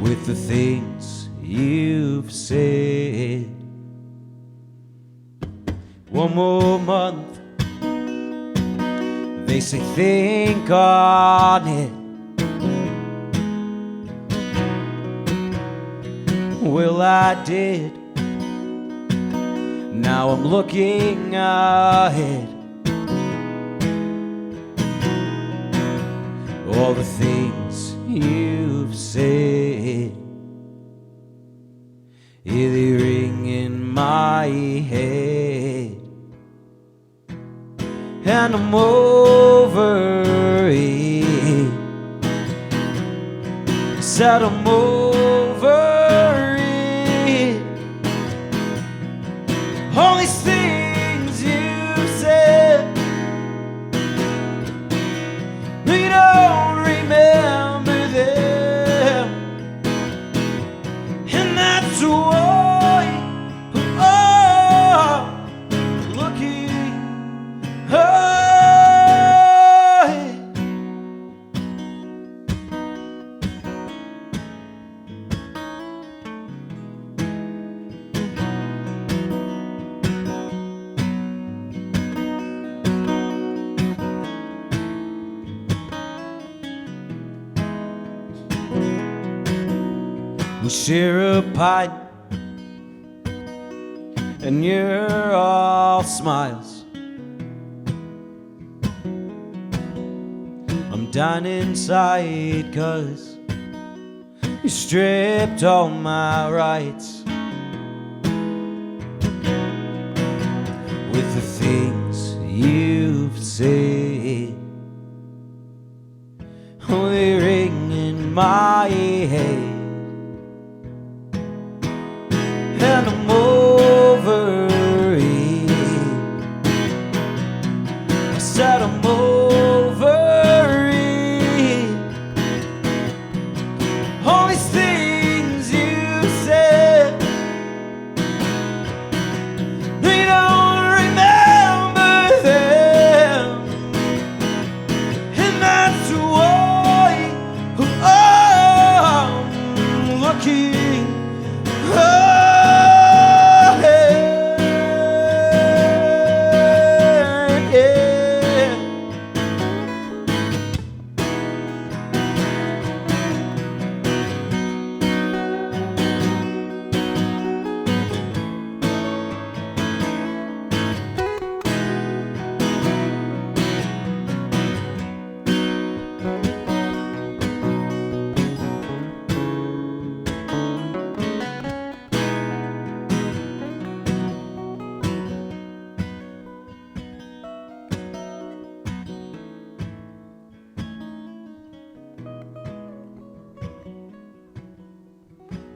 with the things you've said. One more month, they say think on it. Well, I did. Now I'm looking ahead. All the things you've said, yeah, they ring in my head. And I'm over it. Said I'm over it. All these things you said, you don't remember them, and that's why looking We share a pint, and you're all smiles. I'm down inside 'cause you stripped all my rights with the things you've said. They ring in my head, and I'm over it. I said I'm over it. All these things you said, you don't remember them, and that's why I'm looking ahead. Yeah.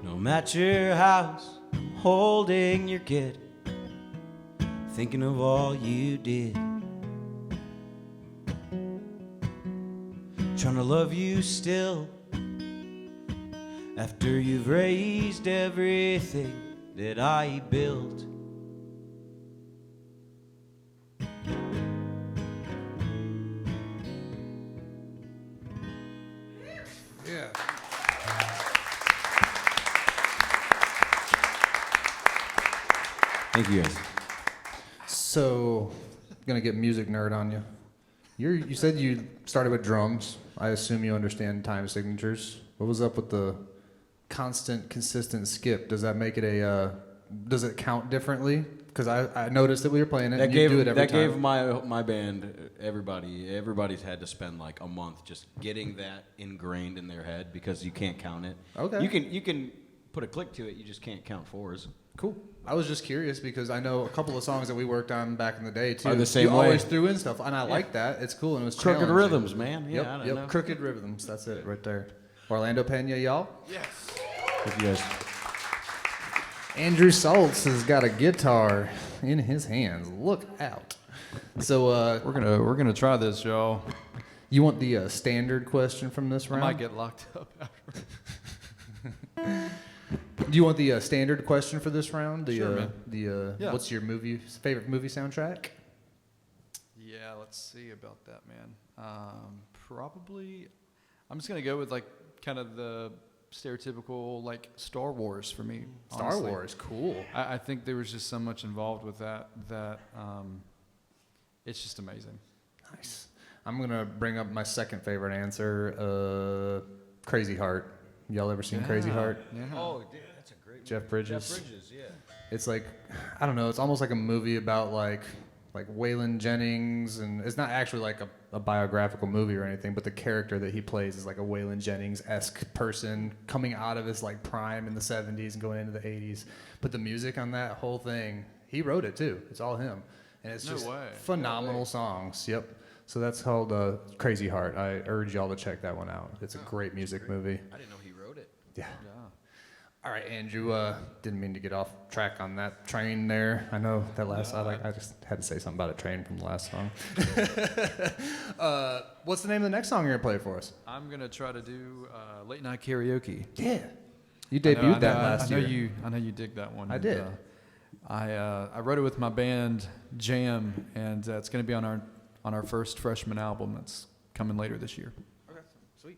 No, I'm at your house, holding your kid, thinking of all you did. Trying to love you still, after you've raised everything that I built. Yeah. Thank you guys. So, gonna get music nerd on you. You said you started with drums. I assume you understand time signatures. What was up with the constant, consistent skip? Does that make it a? Does it count differently? Because I noticed that we were playing it. That and you do it every that time. gave my band everybody's had to spend like a month just getting that ingrained in their head because you can't count it. Okay. You can put a click to it. You just can't count fours. Cool. I was just curious because I know a couple of songs that we worked on back in the day too. Are the same you way. always threw in stuff, and I like that. It's cool and it was Crooked challenging. rhythms, man. Yeah, Yep, I don't yep. know. Crooked rhythms. That's it right there. Orlando Peña, y'all. Thank you guys. Andrew Saltz has got a guitar in his hands. Look out. So We're gonna try this, y'all. you want the standard question from this I round? might get locked up after. Do you want the standard question for this round? The, Sure, man. Yeah. What's your favorite movie soundtrack? Yeah, let's see about that, man. Probably, I'm just gonna go with like kind of the stereotypical like Star Wars for me. Star honestly. Wars, cool. I think there was just so much involved with that it's just amazing. Nice. I'm gonna bring up my second favorite answer. Crazy Heart. Y'all ever seen Crazy Heart? Yeah. Oh, dude, that's a great Jeff Bridges. Jeff Bridges, yeah. It's like, I don't know. It's almost like a movie about like Waylon Jennings, and it's not actually like a biographical movie or anything, but the character that he plays is like a Waylon Jennings-esque person coming out of his like prime in the 70s and going into the 80s. But the music on that whole thing, he wrote it too. It's all him, and it's No just way. phenomenal songs. Yep. So that's called Crazy Heart. I urge y'all to check that one out. It's a great music movie. I didn't know he wrote it. Yeah. All right, Andrew. Didn't mean to get off track on that train there. I know that last. I just had to say something about a train from the last song. What's the name of the next song you're gonna play for us? I'm gonna try to do late night karaoke. Yeah. You debuted that last year. I know you dig that one. I and, did. I wrote it with my band Jam, and it's gonna be on our first freshman album that's coming later this year. Okay, sweet.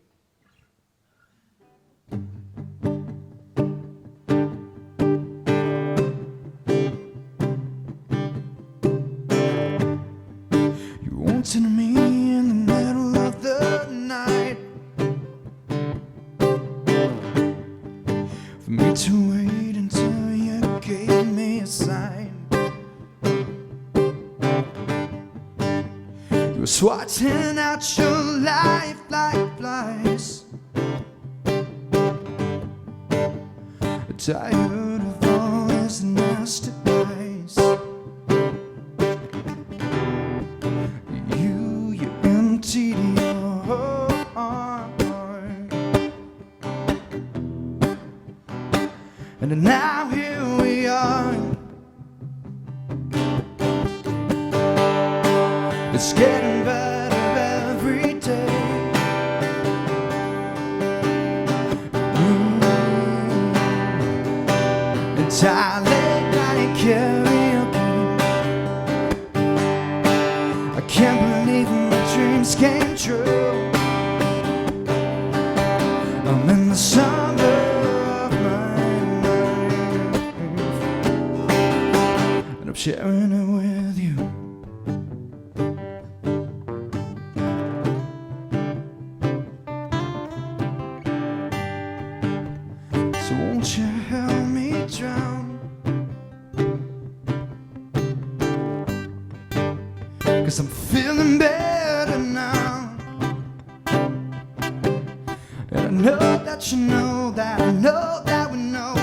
You wanted me in the middle of the night, with me to wait until you gave me a sign. You were swatting out your life like flies, tired of all his nasty lies. You emptied your heart, and now here we are. It's getting better every day. Late night karaoke. I can't believe my dreams came true. I'm in the summer of my life, and I'm sharing it with you. So won't you help me drown? 'Cause I'm feeling better now. And I know that you know that I know that we know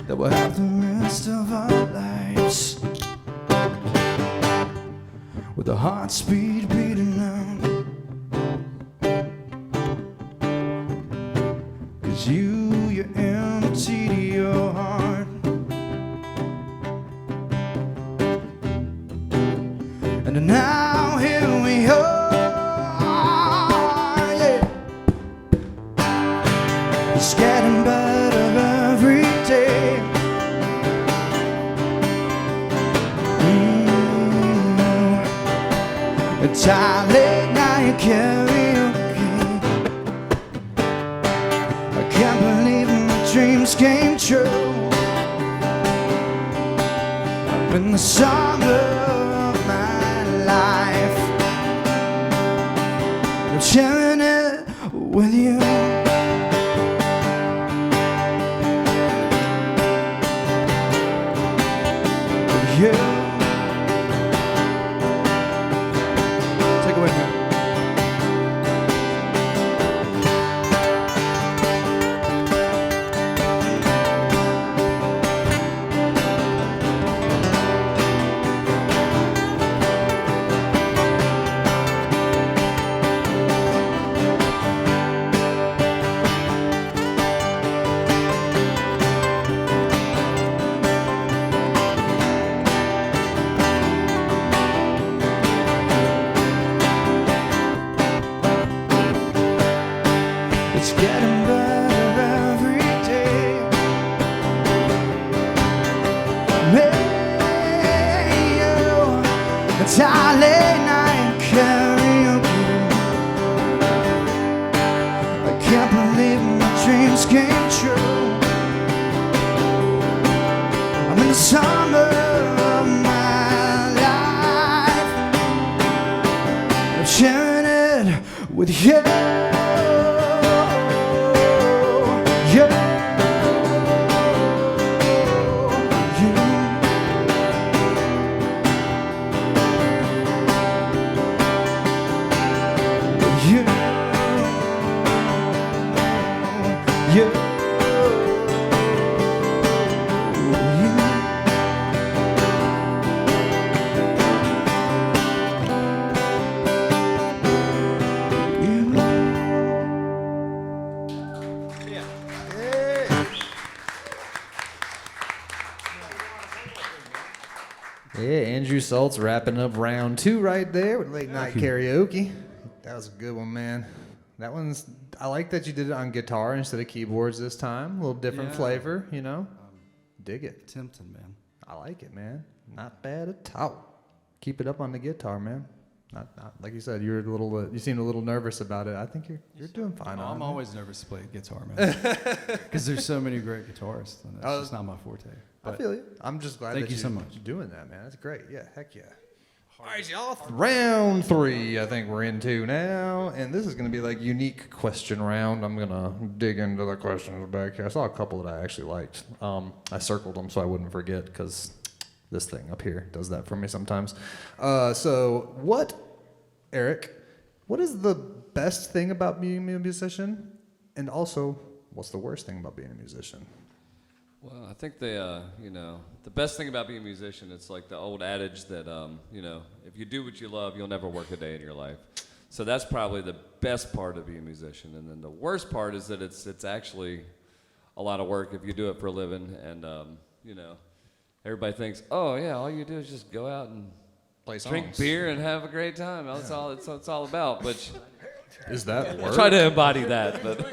that we'll have the rest of our lives with the heart speed beating out. 'Cause you emptied your heart, and now here we are, yeah. It's getting better every day. It's our late night karaoke. I can't believe my dreams came true. I'm in the summer of my life, I'm sharing it with you. With you. Take it away, man. It's getting better every day. Me, you, it's our late night karaoke. I can't believe my dreams came true. I'm in the summer of my life, I'm sharing it with you. Yeah, Andrew Saltz wrapping up round 2 right there with late night karaoke. That was a good one, man. That one's, I like that you did it on guitar instead of keyboards this time. A little different flavor, you know? Dig it. Tempting, man. I like it, man. Not bad at all. Keep it up on the guitar, man. Not like you said, you're a little. You seemed a little nervous about it. I think you're doing fine. I'm always nervous to play guitar, man, because there's so many great guitarists, and that's just not my forte. I But feel you. I'm just glad thank that you you're so much. doing that, man. That's great. Yeah, heck yeah. All right, y'all. Round 3, I think we're into now, and this is going to be like unique question round. I'm going to dig into the questions back here. I saw a couple that I actually liked. I circled them so I wouldn't forget because this thing up here does that for me sometimes. So Eric, what is the best thing about being a musician? And also, what's the worst thing about being a musician? Well, I think the best thing about being a musician, it's like the old adage that, if you do what you love, you'll never work a day in your life. So that's probably the best part of being a musician. And then the worst part is that it's actually a lot of work if you do it for a living. And, everybody thinks, oh, yeah, all you do is just go out and Play songs. drink beer and have a great time. That's all it's all about. But Is that work? I try to embody that. But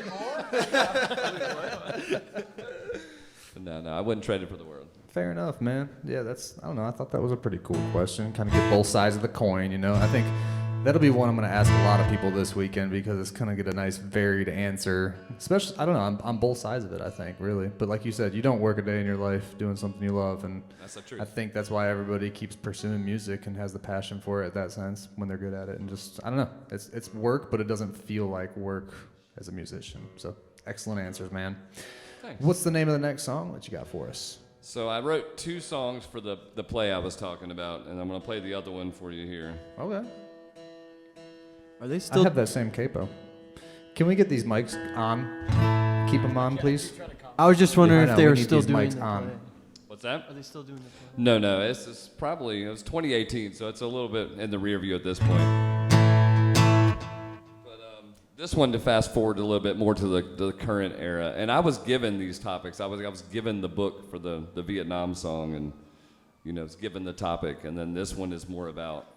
no, I wouldn't trade it for the world. Fair enough, man. Yeah, I don't know. I thought that was a pretty cool question. Kind of get both sides of the coin, I think that'll be one I'm going to ask a lot of people this weekend because it's going to get a nice varied answer. Especially, I don't know, on both sides of it, I think, really. But like you said, you don't work a day in your life doing something you love. And That's the truth. I think that's why everybody keeps pursuing music and has the passion for it in that sense when they're good at it. And just, I don't know, it's work, but it doesn't feel like work as a musician. So excellent answers, man. Thanks. What's the name of the next song that you got for us? So I wrote 2 songs for the play I was talking about, and I'm going to play the other one for you here. Okay. Are they I still? have that same capo. Can we get these mics on? Keep them on, please. I was just wondering I if they know, were we need still these doing mics the on. play. What's that? Are they still doing the play? No, it was 2018, so it's a little bit in the rear view at this point. But this one, to fast forward a little bit more to the current era, and I was given these topics. I was given the book for the Vietnam song, and was given the topic, and then this one is more about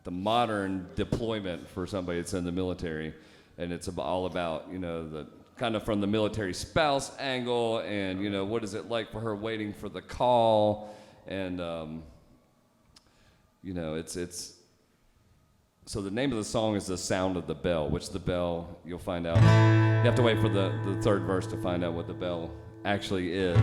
the modern deployment for somebody that's in the military, and it's all about the kind of from the military spouse angle, and what is it like for her waiting for the call, and it's so the name of the song is The Sound of the Bell, which the bell, you'll find out, you have to wait for the third verse to find out what the bell actually is.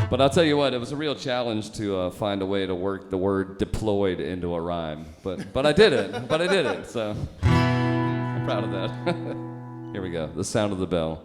But I'll tell you what, it was a real challenge to find a way to work the word deployed into a rhyme. But I did it. So I'm proud of that. Here we go. The Sound of the Bell.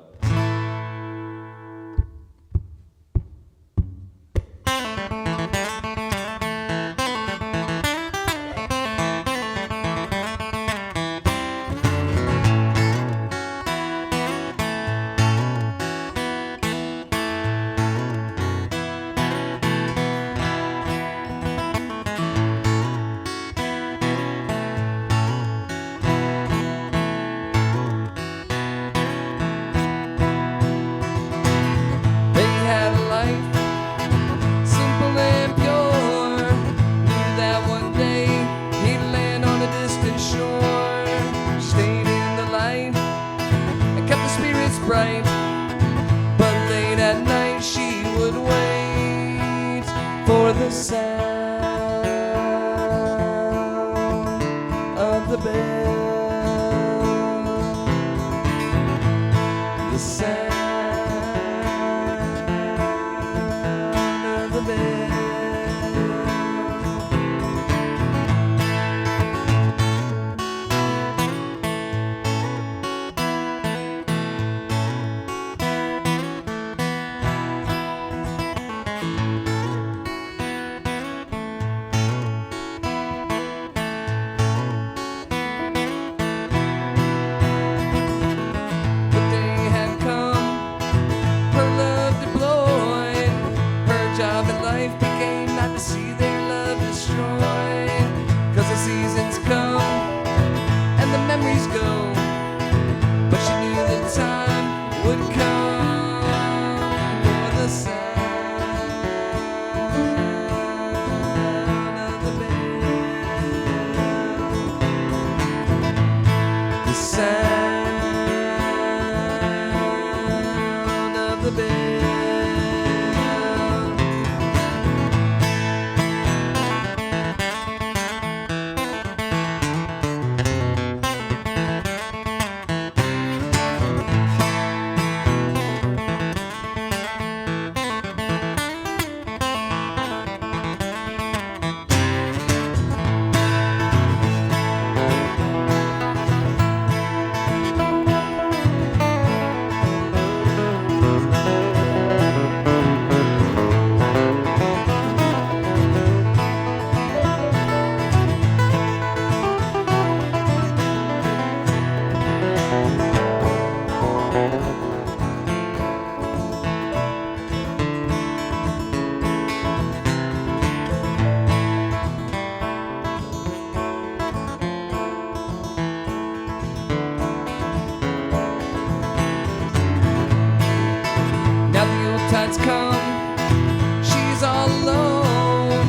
She's all alone,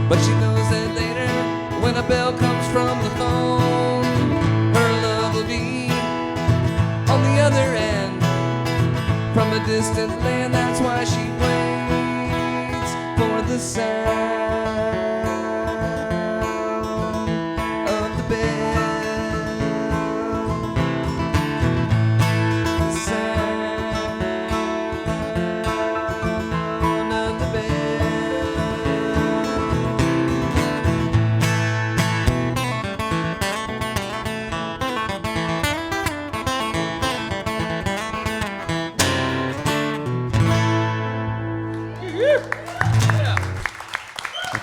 but she knows that later, when a bell comes from the phone, her love will be on the other end, from a distant land. That's why she waits for the sound of the bell. The sound of the bell.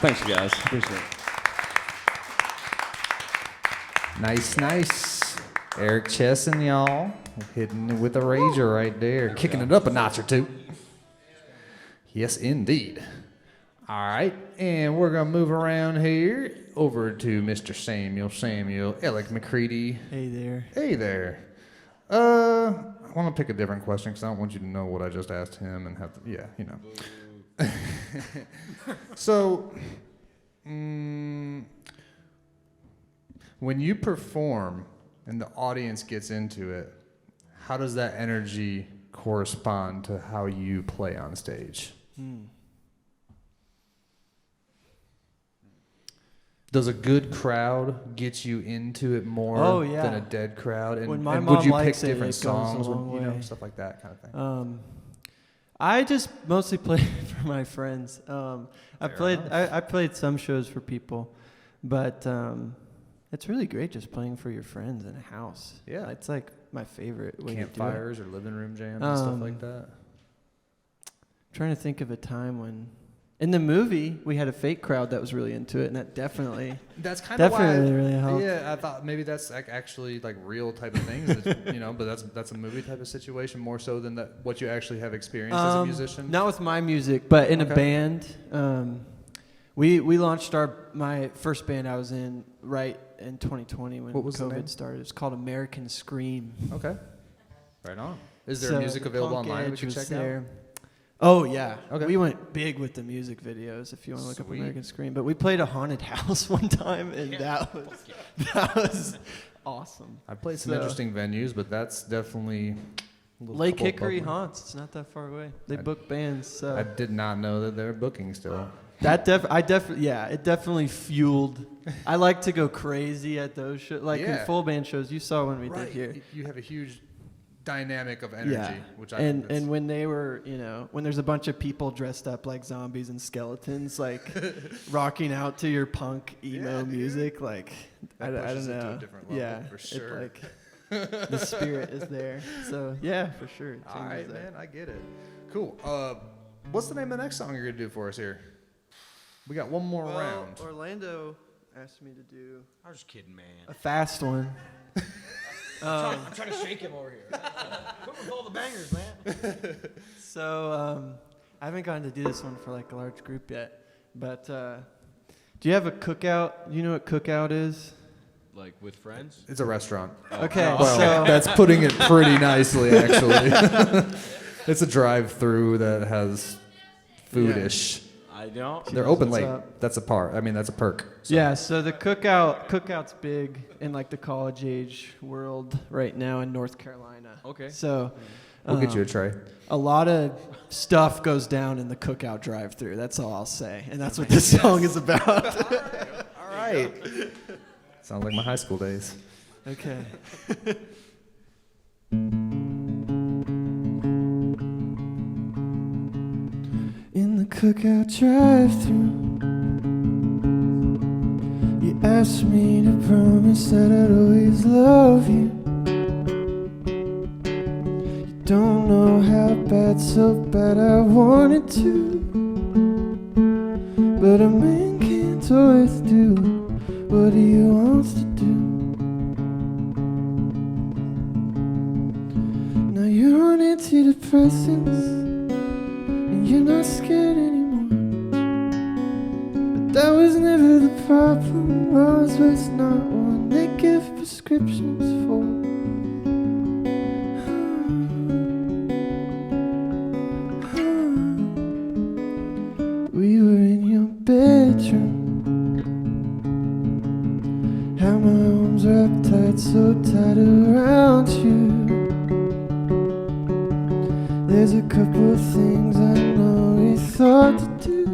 Thanks, you guys. Appreciate it. Nice. Eric Chesson, y'all. Hitting it with a razor right there. Kicking it up a notch or two. Yes, indeed. All right, and we're going to move around here over to Mr. Samuel Alec McCready. Hey there. Hey there. I want to pick a different question because I don't want you to know what I just asked him and have to, yeah, you know. So, when you perform and the audience gets into it, how does that energy correspond to how you play on stage? Does a good crowd get you into it more Oh, yeah. than a dead crowd? And, When my and mom would you likes pick it, different it goes a songs? long You know, way. stuff like that kind of thing. I just mostly play for my friends. I played some shows for people, but it's really great just playing for your friends in a house. Yeah. It's like my favorite way to do it. Campfires or living room jams and stuff like that. I'm trying to think of a time when, in the movie, we had a fake crowd that was really into it, and that definitely. That's kind of Definitely why. really helped. Yeah, I thought maybe that's actually like real type of things, that, you know. But that's a movie type of situation more so than what you actually have experienced as a musician. Not with my music, but in a Okay. band. We launched my first band I was in right in 2020 when What was the name? COVID started. It's called American Scream. Okay, right on. Is there So music the available punk online we edge can was check there. out? Oh yeah, Okay. we went big with the music videos. If you want to look up Sweet. American Scream, but we played a haunted house one time, and that was awesome. I played some So- interesting venues, but that's definitely a little Lake couple Hickory above me. Haunts. It's not that far away. They I- book bands, so I did not know that they're booking still. it definitely fueled. I like to go crazy at those shows, like Yeah. in full band shows. You saw when we Right. did here. You have a huge dynamic of energy, which and when they were, when there's a bunch of people dressed up like zombies and skeletons, like rocking out to your punk emo Yeah, dude. music, like I That don't pushes it to a know. different level, Yeah, for it, sure. like the spirit is there. So yeah, for sure. It all right, changes that. man, I get it. Cool. What's the name of the next song you're gonna do for us here? We got one more round. Orlando asked me to do I was just kidding, man. a fast one. I'm trying to shake him over here. Quit with all the bangers, man. So I haven't gotten to do this one for like a large group yet, but do you have a cookout? You know what cookout is? Like with friends? It's a restaurant. Okay, Well, so that's putting it pretty nicely, actually. It's a drive-through that has food-ish. I don't. They're open What's late. up? That's a part. I mean, that's a perk. So. yeah, so the cookout's big in like the college age world right now in North Carolina. Okay. So We'll get you a tray. a lot of stuff goes down in the cookout drive-through. That's all I'll say, and that's what this song is about. All right. Sounds like my high school days. Okay. In the cookout drive-thru, you asked me to promise that I'd always love you. You don't know how bad, so bad I wanted to, but a man can't always do what he wants to do. Now you're on antidepressants and you're not scared anymore, but that was never the problem. Ours was not one they give prescriptions for. bedroom. How my arms wrapped tight, so tight around you. There's a couple things I know we thought to do,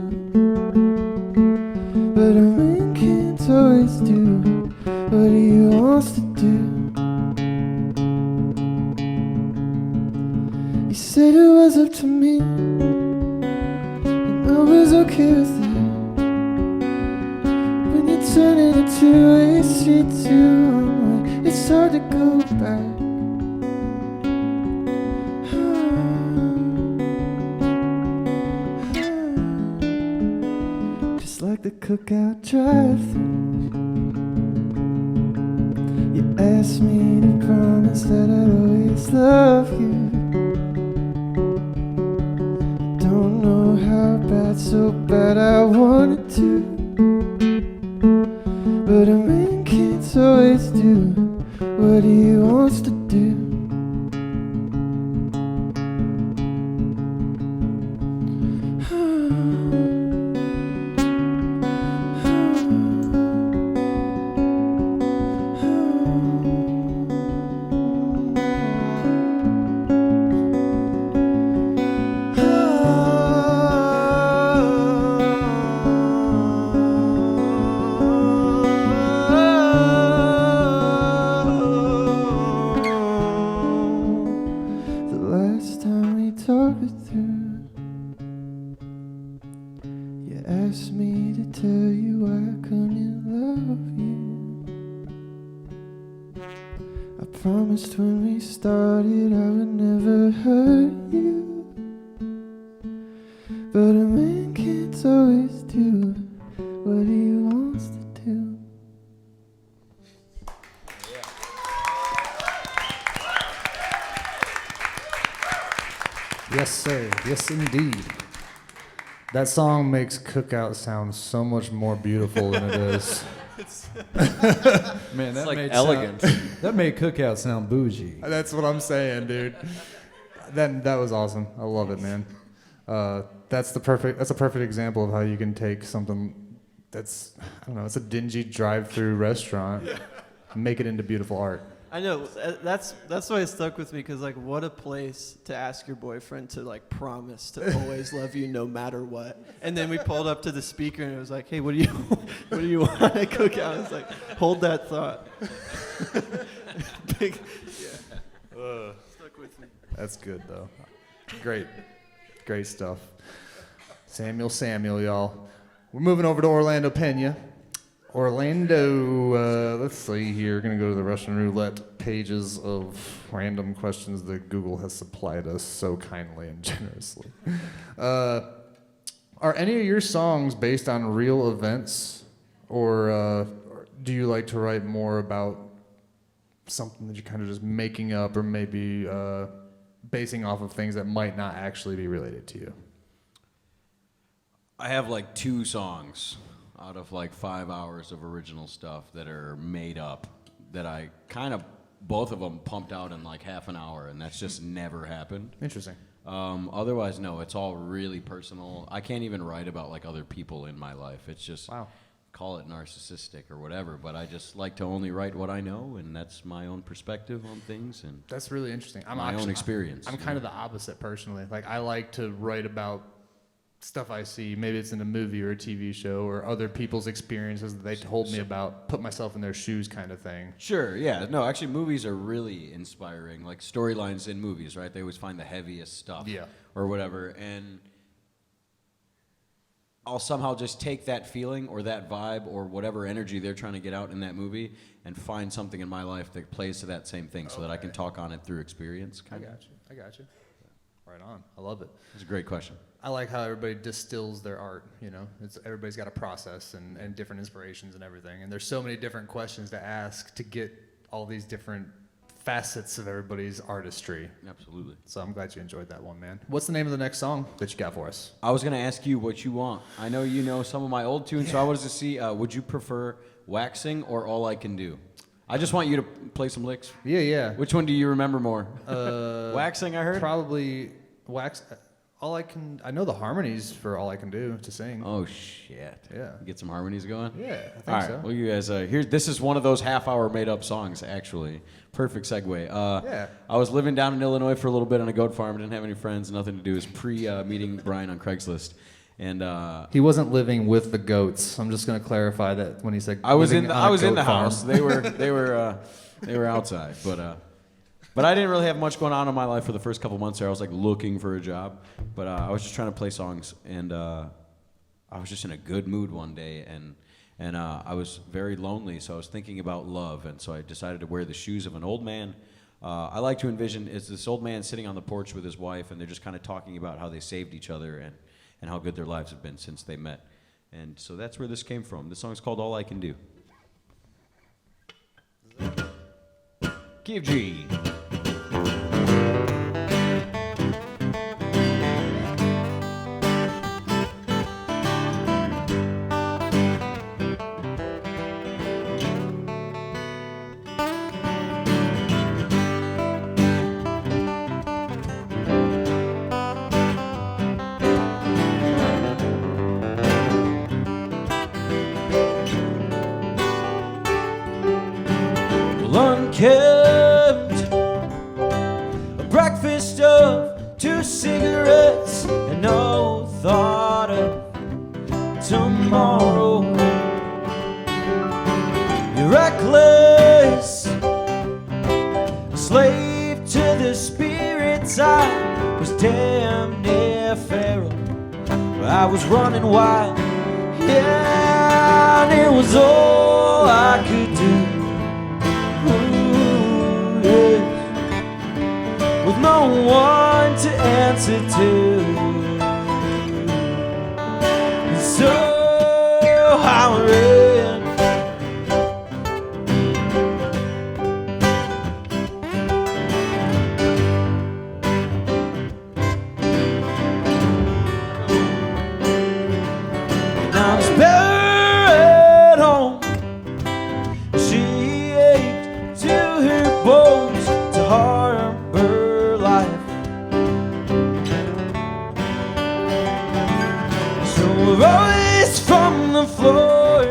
but a man can't always do what he wants to do. You said it was up to me, and I was okay with it. When you turn it a two-way street too, I'm like, it's hard to go back. Just like the cookout drive-thru, you asked me to promise that I'd always love you. Don't know how bad, so bad I wanted to, but a man can't always do what he wants to do. Asked me to tell you I couldn't love you. I promised when we started I would never hurt you, but a man can't always do what he wants to do. Yes, sir. Yes, indeed. That song makes Cookout sound so much more beautiful than it is. Man, that like made elegant. That made Cookout sound bougie. That's what I'm saying, dude. That was awesome. I love it, man. That's a perfect example of how you can take something that's, I don't know, it's a dingy drive-through restaurant, and make it into beautiful art. I know, that's why it stuck with me, because like, what a place to ask your boyfriend to like promise to always love you no matter what. And then we pulled up to the speaker and it was like, hey, what do you want at Cookout? I was like, hold that thought. Big, yeah. Stuck with me. That's good, though. Great stuff. Samuel, y'all. We're moving over to Orlando, Peña. Orlando, let's see here. We're going to go to the Russian roulette pages of random questions that Google has supplied us so kindly and generously. Are any of your songs based on real events, or do you like to write more about something that you're kind of just making up, or maybe basing off of things that might not actually be related to you? I have like 2 songs out of like 5 hours of original stuff that are made up, that I kind of, both of them pumped out in like half an hour, and that's just never happened. Interesting. Otherwise, no, it's all really personal. I can't even write about like other people in my life. It's just, Wow. call it narcissistic or whatever, but I just like to only write what I know, and that's my own perspective on things and That's really interesting. my own experience. I'm kind of the opposite personally. Like, I like to write about stuff I see. Maybe it's in a movie or a TV show, or other people's experiences that they told me about, put myself in their shoes kind of thing. Sure, yeah. No, actually, movies are really inspiring. Like, storylines in movies, right? They always find the heaviest stuff. Yeah. Or whatever. And I'll somehow just take that feeling or that vibe or whatever energy they're trying to get out in that movie and find something in my life that plays to that same thing so that I can talk on it through experience. I got you. Right on. I love it. It's a great question. I like how everybody distills their art, you know. Everybody's got a process and different inspirations and everything. And there's so many different questions to ask to get all these different facets of everybody's artistry. Absolutely. So I'm glad you enjoyed that one, man. What's the name of the next song that you got for us? I was going to ask you what you want. I know you know some of my old tunes, so I wanted to see, would you prefer Waxing or All I Can Do? I just want you to play some licks. Yeah. Which one do you remember more? Waxing, I heard? Probably I know the harmonies for All I Can Do to sing. Oh shit. Yeah. Get some harmonies going. Yeah, I think All right. so. Well, you guys, this is one of those half-hour made-up songs. Actually, perfect segue. Yeah. I was living down in Illinois for a little bit on a goat farm. Didn't have any friends. Nothing to do. It was pre-meeting Bryan on Craigslist, and He wasn't living with the goats. I'm just going to clarify that when he said I was living in the, on I a was in goat the farm. house. They were outside, but I didn't really have much going on in my life for the first couple months there. I was like looking for a job, but I was just trying to play songs, and I was just in a good mood one day, and I was very lonely, so I was thinking about love, and so I decided to wear the shoes of an old man. I like to envision it's this old man sitting on the porch with his wife, and they're just kind of talking about how they saved each other and how good their lives have been since they met. And so that's where this came from. This song's called All I Can Do. Give G. Unkempt, a breakfast of 2 cigarettes and no thought of tomorrow. You're reckless, a slave to the spirits. I was damn near feral. I was running wild, yeah, and it was all I could do. With no one to answer to, and so I ran. Now it's better at home. She ached to her bones to harbor life. So I rose from the floor,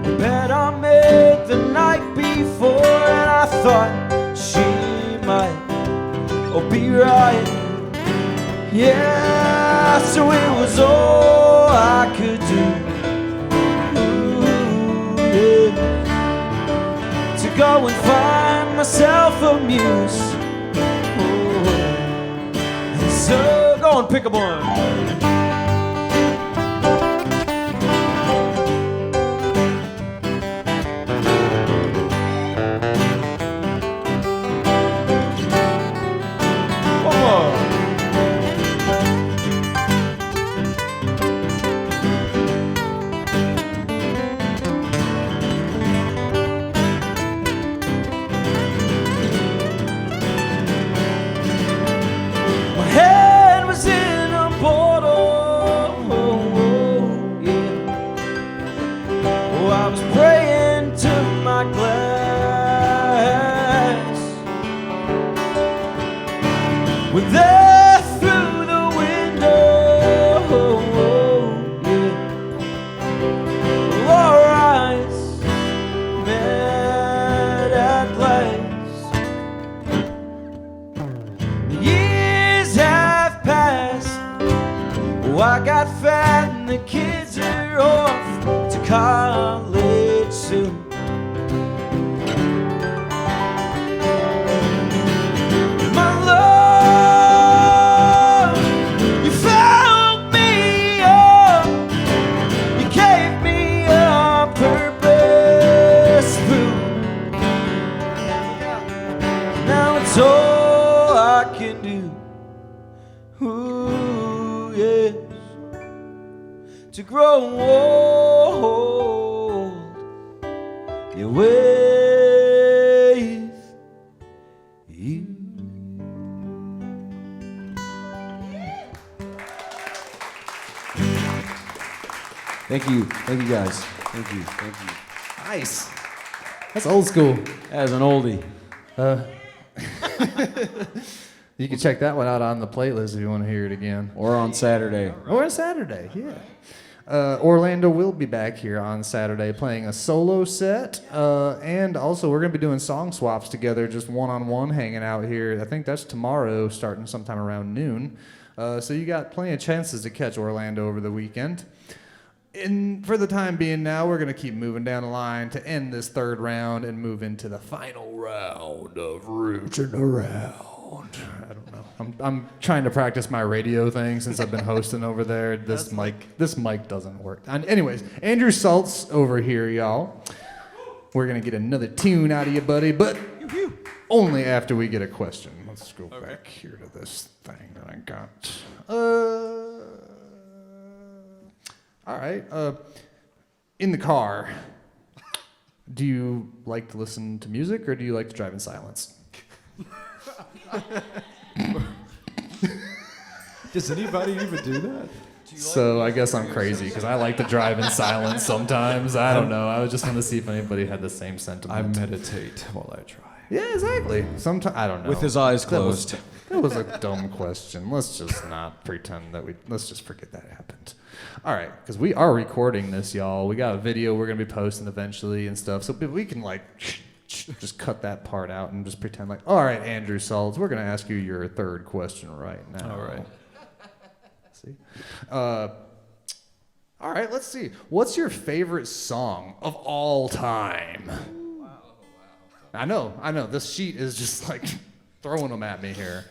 the bed I made the night before, and I thought she might be right. Yeah, so it was all I could do. Ooh, yeah. To go and find myself a muse. And so go and pick a one. One more. My head was in a bottle, yeah. Oh, I was praying to my glass when there through the window, yeah, our eyes met at last. The years have passed. Oh, I got fat and the kids are off to college soon. My love, you found me up. You gave me a purpose through. Now it's all I can do. Ooh, yes, to grow old, yeah, with you. Thank you guys. Thank you. Nice. That's old school. As an oldie. You can check that one out on the playlist if you want to hear it again. Or on Saturday. Or Saturday, yeah. Orlando will be back here on Saturday playing a solo set. And also, we're going to be doing song swaps together, just one-on-one, hanging out here. I think that's tomorrow, starting sometime around noon. So you got plenty of chances to catch Orlando over the weekend. And for the time being now, we're going to keep moving down the line to end this third round and move into the final round of Rootin' Around. I don't know. I'm trying to practice my radio thing since I've been hosting over there. This mic doesn't work. And anyways, Andrew Saltz over here, y'all. We're going to get another tune out of you, buddy, but only after we get a question. Let's go back here to this thing that I got. All right. In the car, do you like to listen to music or do you like to drive in silence? Does anybody even do that? So I guess I'm crazy because I like to drive in silence sometimes. I don't know. I was just want to see if anybody had the same sentiment. I meditate while I drive. Yeah, exactly. Sometimes I don't know. With his eyes closed. That was a dumb question. Let's just not pretend that let's just forget that happened. All right, because we are recording this, y'all. We got a video we're going to be posting eventually and stuff. So we can, like, just cut that part out and just pretend like, all right, Andrew Saltz, we're going to ask you your third question right now. All right. See? All right, let's see. What's your favorite song of all time? I know. This sheet is just like throwing them at me here.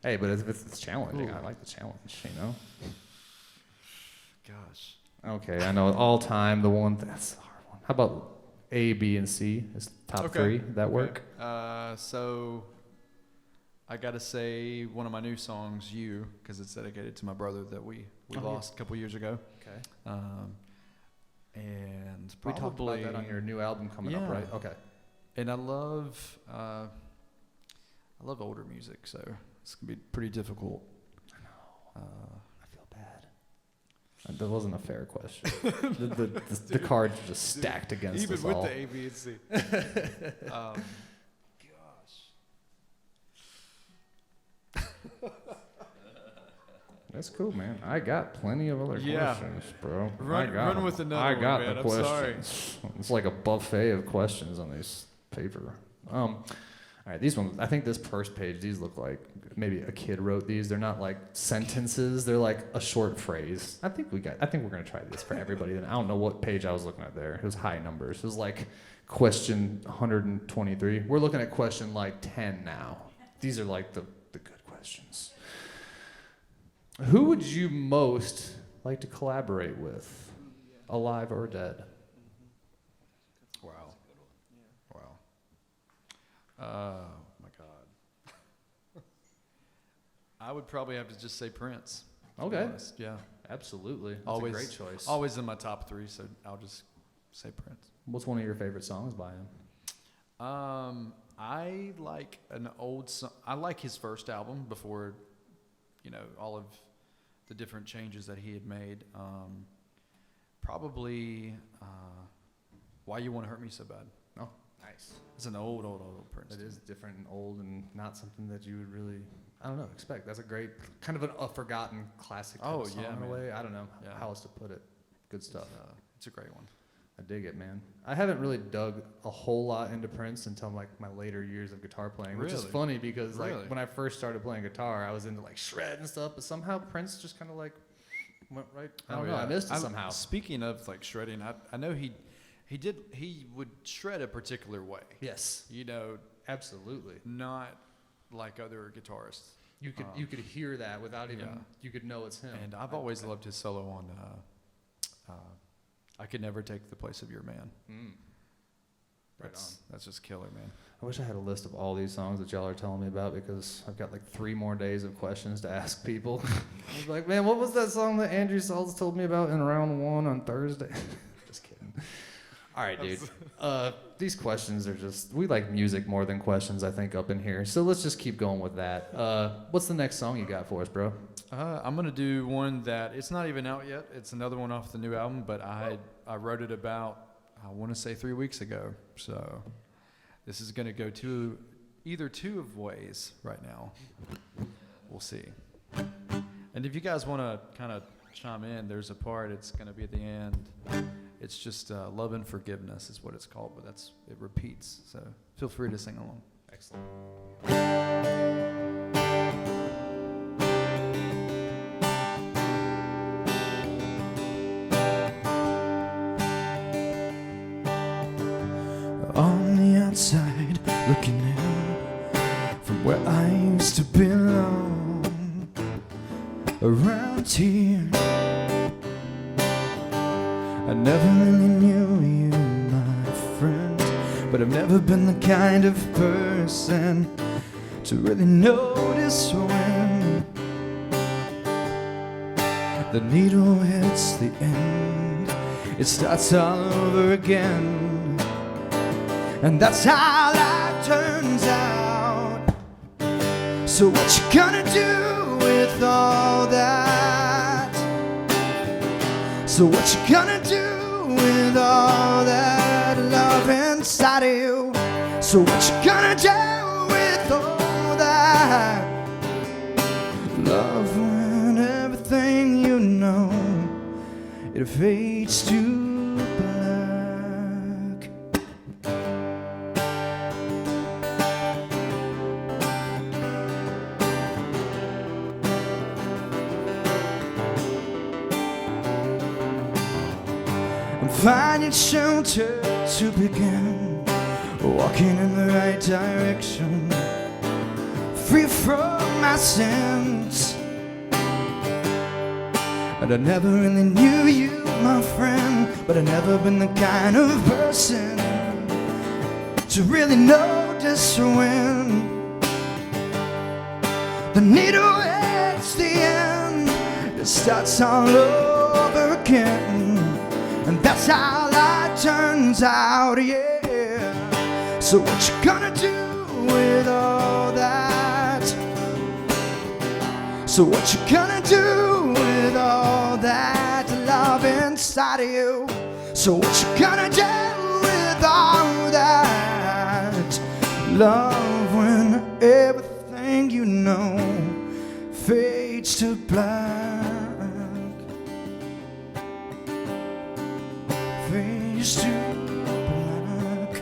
Hey, but it's challenging. I like the challenge, you know? Gosh. Okay, I know. All time, the one, that's a hard one. How about A, B, and C is top three? That work? So I got to say one of my new songs, You, because it's dedicated to my brother that we lost a couple years ago. Okay. And We talked about that on your new album coming up, right? Okay. And I love older music, so it's gonna be pretty difficult. I know. I feel bad. That wasn't a fair question. the cards are just stacked against Even us with all. the A, B, and C. That's cool, man. I got plenty of other questions, bro. Run with another I got one, man. the I'm sorry. questions. It's like a buffet of questions on this paper. All right, these ones. I think this first page. These look like maybe a kid wrote these. They're not like sentences. They're like a short phrase. I think we're gonna try this for everybody. And I don't know what page I was looking at there. It was high numbers. It was like question 123. We're looking at question like 10 now. These are like the good questions. Who would you most like to collaborate with, alive or dead? Wow. Oh my God. I would probably have to just say Prince. To be Okay. honest. Yeah. Absolutely. That's Always a great choice. Always in my top three, so I'll just say Prince. What's one of your favorite songs by him? I like an old song. I like his first album before, all of the different changes that he had made. Probably Why You Want to Hurt Me So Bad. Oh, nice. It's an old Prince. It is different and old and not something that you would really, I don't know, expect. That's a great, kind of a forgotten classic type of song in a man. way. I don't know Yeah. how else to put it. Good stuff. It's a great one. I dig it, man. I haven't really dug a whole lot into Prince until like my later years of guitar playing, which is Really? funny because like Really? when I first started playing guitar, I was into like shred and stuff, but somehow Prince just kind of like went right. I don't know. I missed it somehow. Speaking of like shredding, I know he would shred a particular way. Yes, absolutely. Not like other guitarists. You could hear that without even you could know it's him. And I've always loved his solo on I Could Never Take the Place of Your Man. Right That's just killer, man. I wish I had a list of all these songs that y'all are telling me about because I've got like 3 more days of questions to ask people. I was like, man, what was that song that Andrew Saltz told me about in round 1 on Thursday? Just kidding. All right, dude. These questions are just, we like music more than questions, I think, up in here. So let's just keep going with that. What's the next song you got for us, bro? I'm going to do one that, it's not even out yet. It's another one off the new album, but I wrote it about, I want to say 3 weeks ago. So this is going to go to either two of ways right now. We'll see. And if you guys want to kind of chime in, there's a part, it's going to be at the end. It's just love and forgiveness is what it's called, but it repeats. So feel free to sing along. Excellent. On the outside, looking in from where I used to belong, around here I never really knew you, my friend, but I've never been the kind of person to really notice when the needle hits the end. It starts all over again. And that's how life turns out. So what you gonna do with all that? So what you gonna do with all that love inside of you? So what you gonna do with all that love when everything you know, it fades to black? Finding shelter to begin, walking in the right direction, free from my sins. And I never really knew you, my friend, but I've never been the kind of person to really notice when the needle hits the end. It starts all over again. And that's how life turns out, yeah. So what you gonna do with all that? So what you gonna do with all that love inside of you? So what you gonna do with all that love when everything you know fades to black? To black.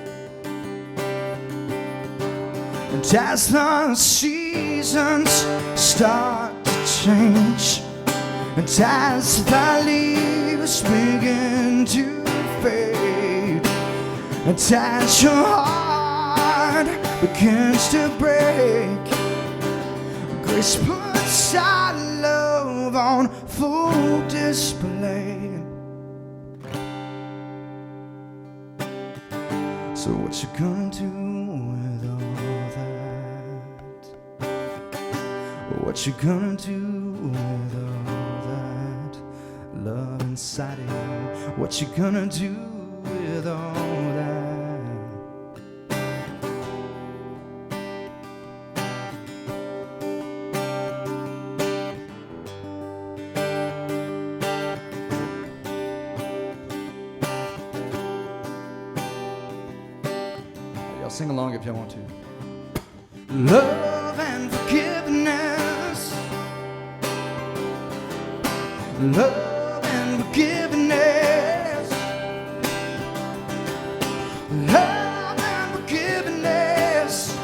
And as the seasons start to change, and as the leaves begin to fade, and as your heart begins to break, grace puts our love on full display. So what you gonna do with all that? What you gonna do with all that love inside of you? What you gonna do with all that? Sing along if you want to. Love and forgiveness. Love and forgiveness. Love and forgiveness.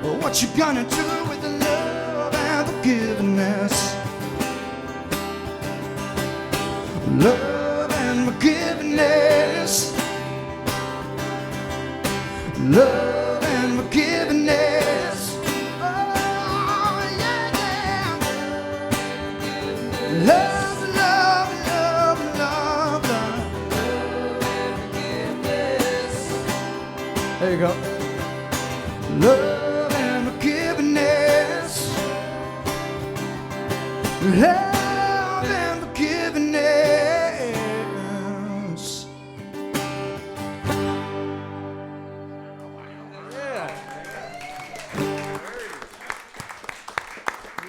What you gonna do with the love and forgiveness? Love and forgiveness. Love and forgiveness. Oh, yeah, yeah. Love, love, love, love, love. There you go. Love and forgiveness. Love and forgiveness.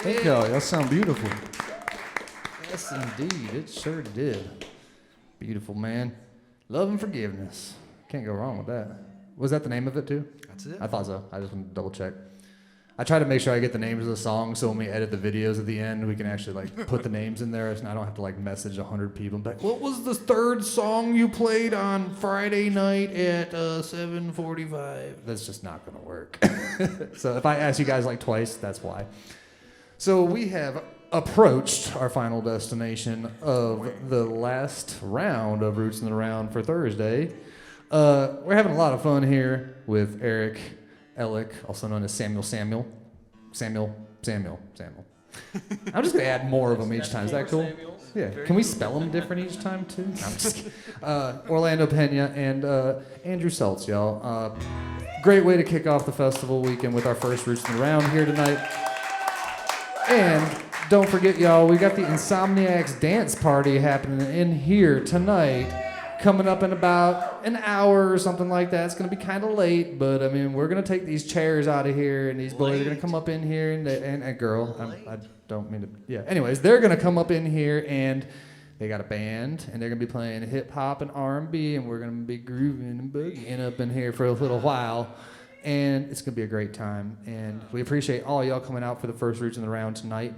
Thank y'all. Y'all sound beautiful. Yes, indeed. It sure did. Beautiful, man. Love and forgiveness. Can't go wrong with that. Was that the name of it too? That's it. I thought so. I just want to double check. I try to make sure I get the names of the songs so when we edit the videos at the end, we can actually like put the names in there, and I don't have to like message 100 people and be like, what was the third song you played on Friday night at 7:45? That's just not gonna work. So if I ask you guys like twice, that's why. So we have approached our final destination of the last round of Roots in the Round for Thursday. We're having a lot of fun here with Eric Ellick, also known as Samuel. I'm just gonna add more of them each time. Is that cool? Yeah. Can we spell them different each time too? No, I'm just kidding. Orlando Peña and Andrew Saltz, y'all. Great way to kick off the festival weekend with our first Roots in the Round here tonight. And don't forget, y'all, we got the Insomniacs dance party happening in here tonight. Coming up in about an hour or something like that. It's going to be kind of late, but I mean, we're going to take these chairs out of here, and these boys are going to come up in here, and girl, I don't mean to, yeah. Anyways, they're going to come up in here, and they got a band, and they're going to be playing hip hop and R&B, and we're going to be grooving and boogieing up in here for a little while, and it's going to be a great time. And we appreciate all y'all coming out for the first Roots in the Round tonight.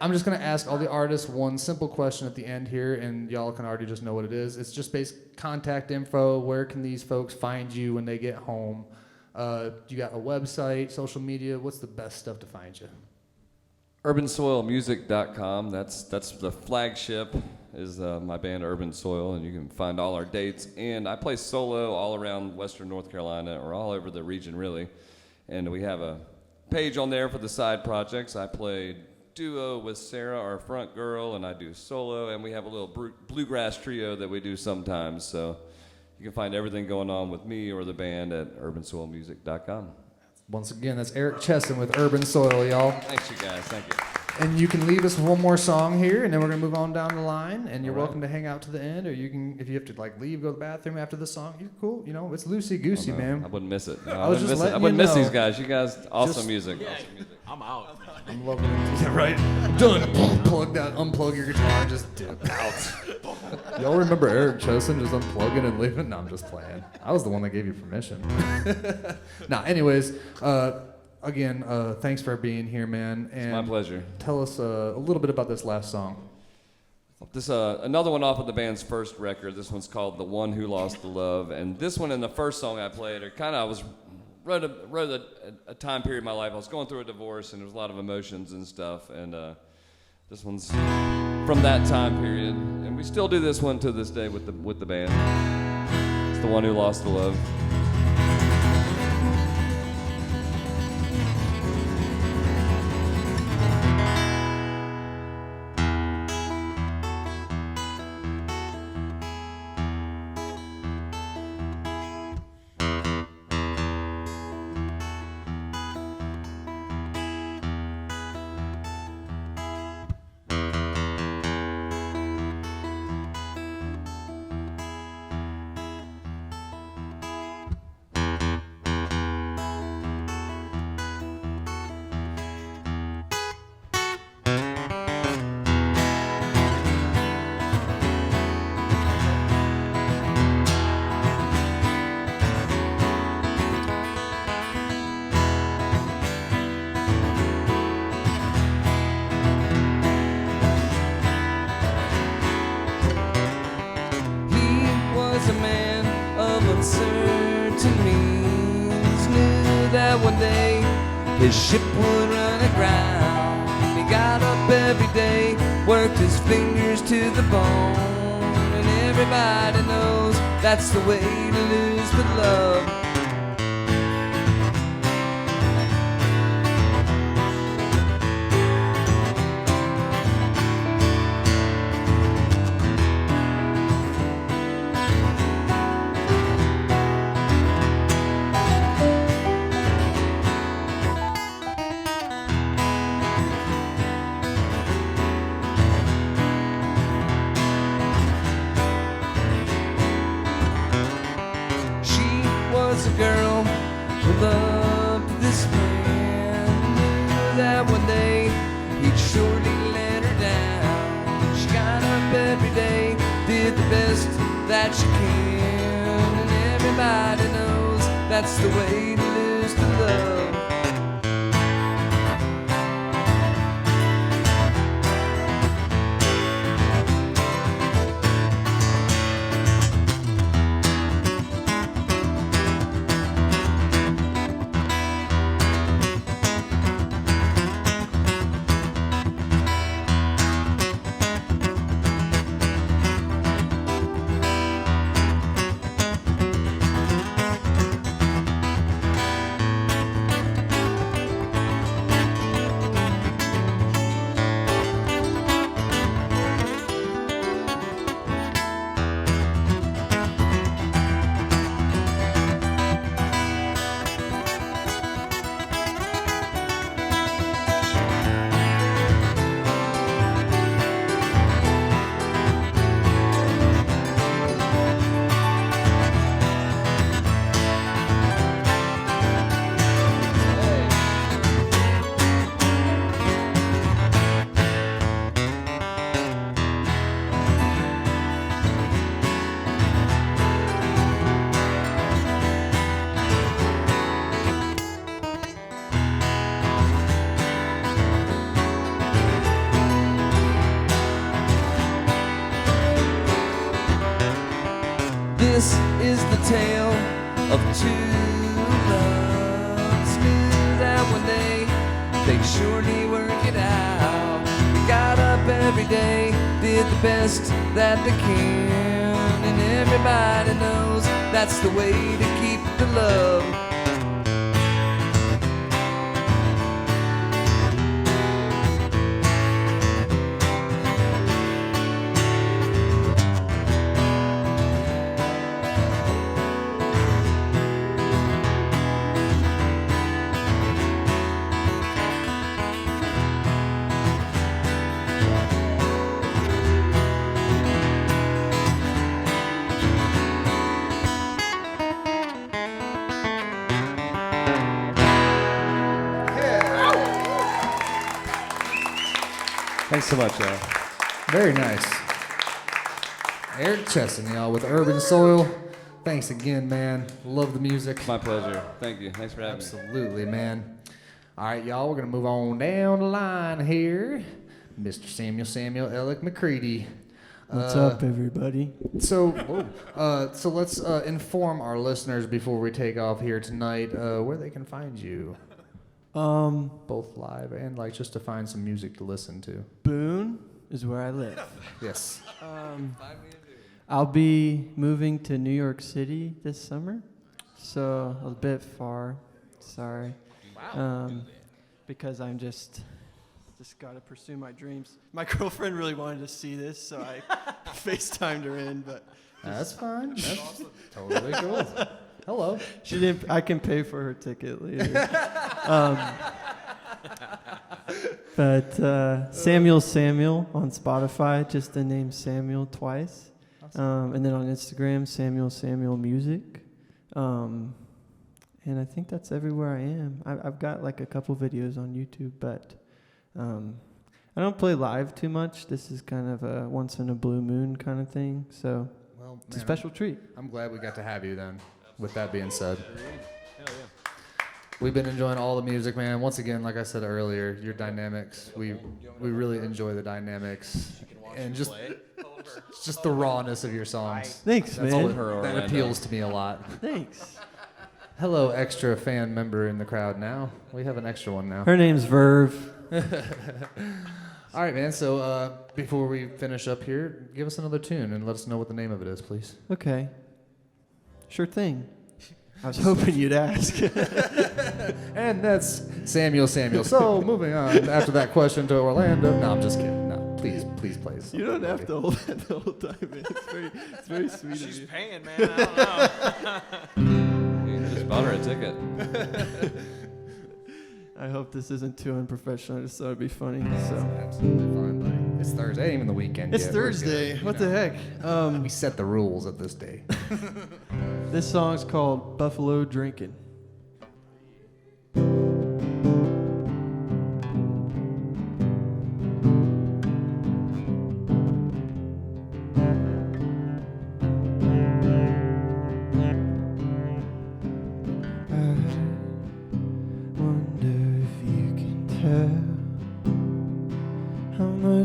I'm just going to ask all the artists one simple question at the end here, and y'all can already just know what it is. It's just basic contact info. Where can these folks find you when they get home? You got a website, social media? What's the best stuff to find you? UrbanSoilMusic.com. That's the flagship is my band Urban Soil, and you can find all our dates. And I play solo all around Western North Carolina, or all over the region, really. And we have a page on there for the side projects. I played duo with Sarah, our front girl, and I do solo, and we have a little bluegrass trio that we do sometimes. So you can find everything going on with me or the band at urbansoilmusic.com. Once again, that's Eric Chesson with Urban Soil, y'all. Thanks, you guys. Thank you. And you can leave us with one more song here, and then we're going to move on down the line, and you're All right. welcome to hang out to the end, or you can, if you have to like leave, go to the bathroom after the song, you're cool. You know, it's loosey-goosey, Oh, no, man. I wouldn't miss it. No, I was just letting I wouldn't you miss know. these guys. You guys, awesome Just- music. Awesome music. I'm out. I'm loving it. Yeah, right? Done. Unplug your guitar, just dip out. Y'all remember Eric Chesson just unplugging and leaving? No, I'm just playing. I was the one that gave you permission. Nah, anyways, again, thanks for being here, man. And My pleasure. Tell us a little bit about this last song. This another one off of the band's first record. This one's called "The One Who Lost the Love," and this one and the first song I played are kind of I was wrote a time period in my life. I was going through a divorce, and there was a lot of emotions and stuff. And this one's from that time period, and we still do this one to this day with the band. It's "The One Who Lost the Love." His ship would run aground. He got up every day, worked his fingers to the bone, and everybody knows that's the way to lose with love. A girl who loved this man, knew that one day he'd surely let her down. She got up every day, did the best that she can, and everybody knows That's the way to lose the love. This is the tale of two loves. Knew that one day they'd surely work it out. They got up every day, did the best that they can, and everybody knows that's the way to keep the love. Thanks so much, y'all. Very nice. Eric Chesson, y'all, with Urban Soil. Thanks again, man. Love the music. My pleasure. Thank you. Thanks for having me. Absolutely, man. All right, y'all, we're going to move on down the line here. Mr. Samuel Alec McCready. What's up, everybody? So let's inform our listeners before we take off here tonight where they can find you, both live and like just to find some music to listen to. Boone is where I live. Yes. I'll be moving to New York City this summer, so a bit far. Sorry. Wow. Because I'm just got to pursue my dreams. My girlfriend really wanted to see this, so I FaceTimed her in, but That's fine. That's totally cool. Hello. she didn't. I can pay for her ticket later. But Samuel on Spotify, just the name Samuel twice. And then on Instagram, Samuel Music. And I think that's everywhere I am. I've got like a couple videos on YouTube, but I don't play live too much. This is kind of a once in a blue moon kind of thing. So Well, it's a man, special treat. I'm glad we got to have you then. With that being said. We've been enjoying all the music, man. Once again, like I said earlier, your dynamics, we really enjoy the dynamics and just the rawness of your songs. Thanks, That's man. that appeals to me a lot. Thanks. Hello, extra fan member in the crowd now. We have an extra one now. Her name's Verve. All right, man. So before we finish up here, give us another tune and let us know what the name of it is, please. Okay. Sure thing. I was hoping you'd ask. And that's Samuel. So moving on after that question to Orlando. No, I'm just kidding. No, please play. You don't have to hold that the whole time, man. It's very sweet of you. She's paying, man. I don't know. You just bought her a ticket. I hope this isn't too unprofessional. I just thought it'd be funny. So Absolutely fine, buddy. It's Thursday. Ain't even the weekend it's yet. We're Thursday. good, What you the know. heck? We set the rules at this day. This song's called Buffalo Drinking.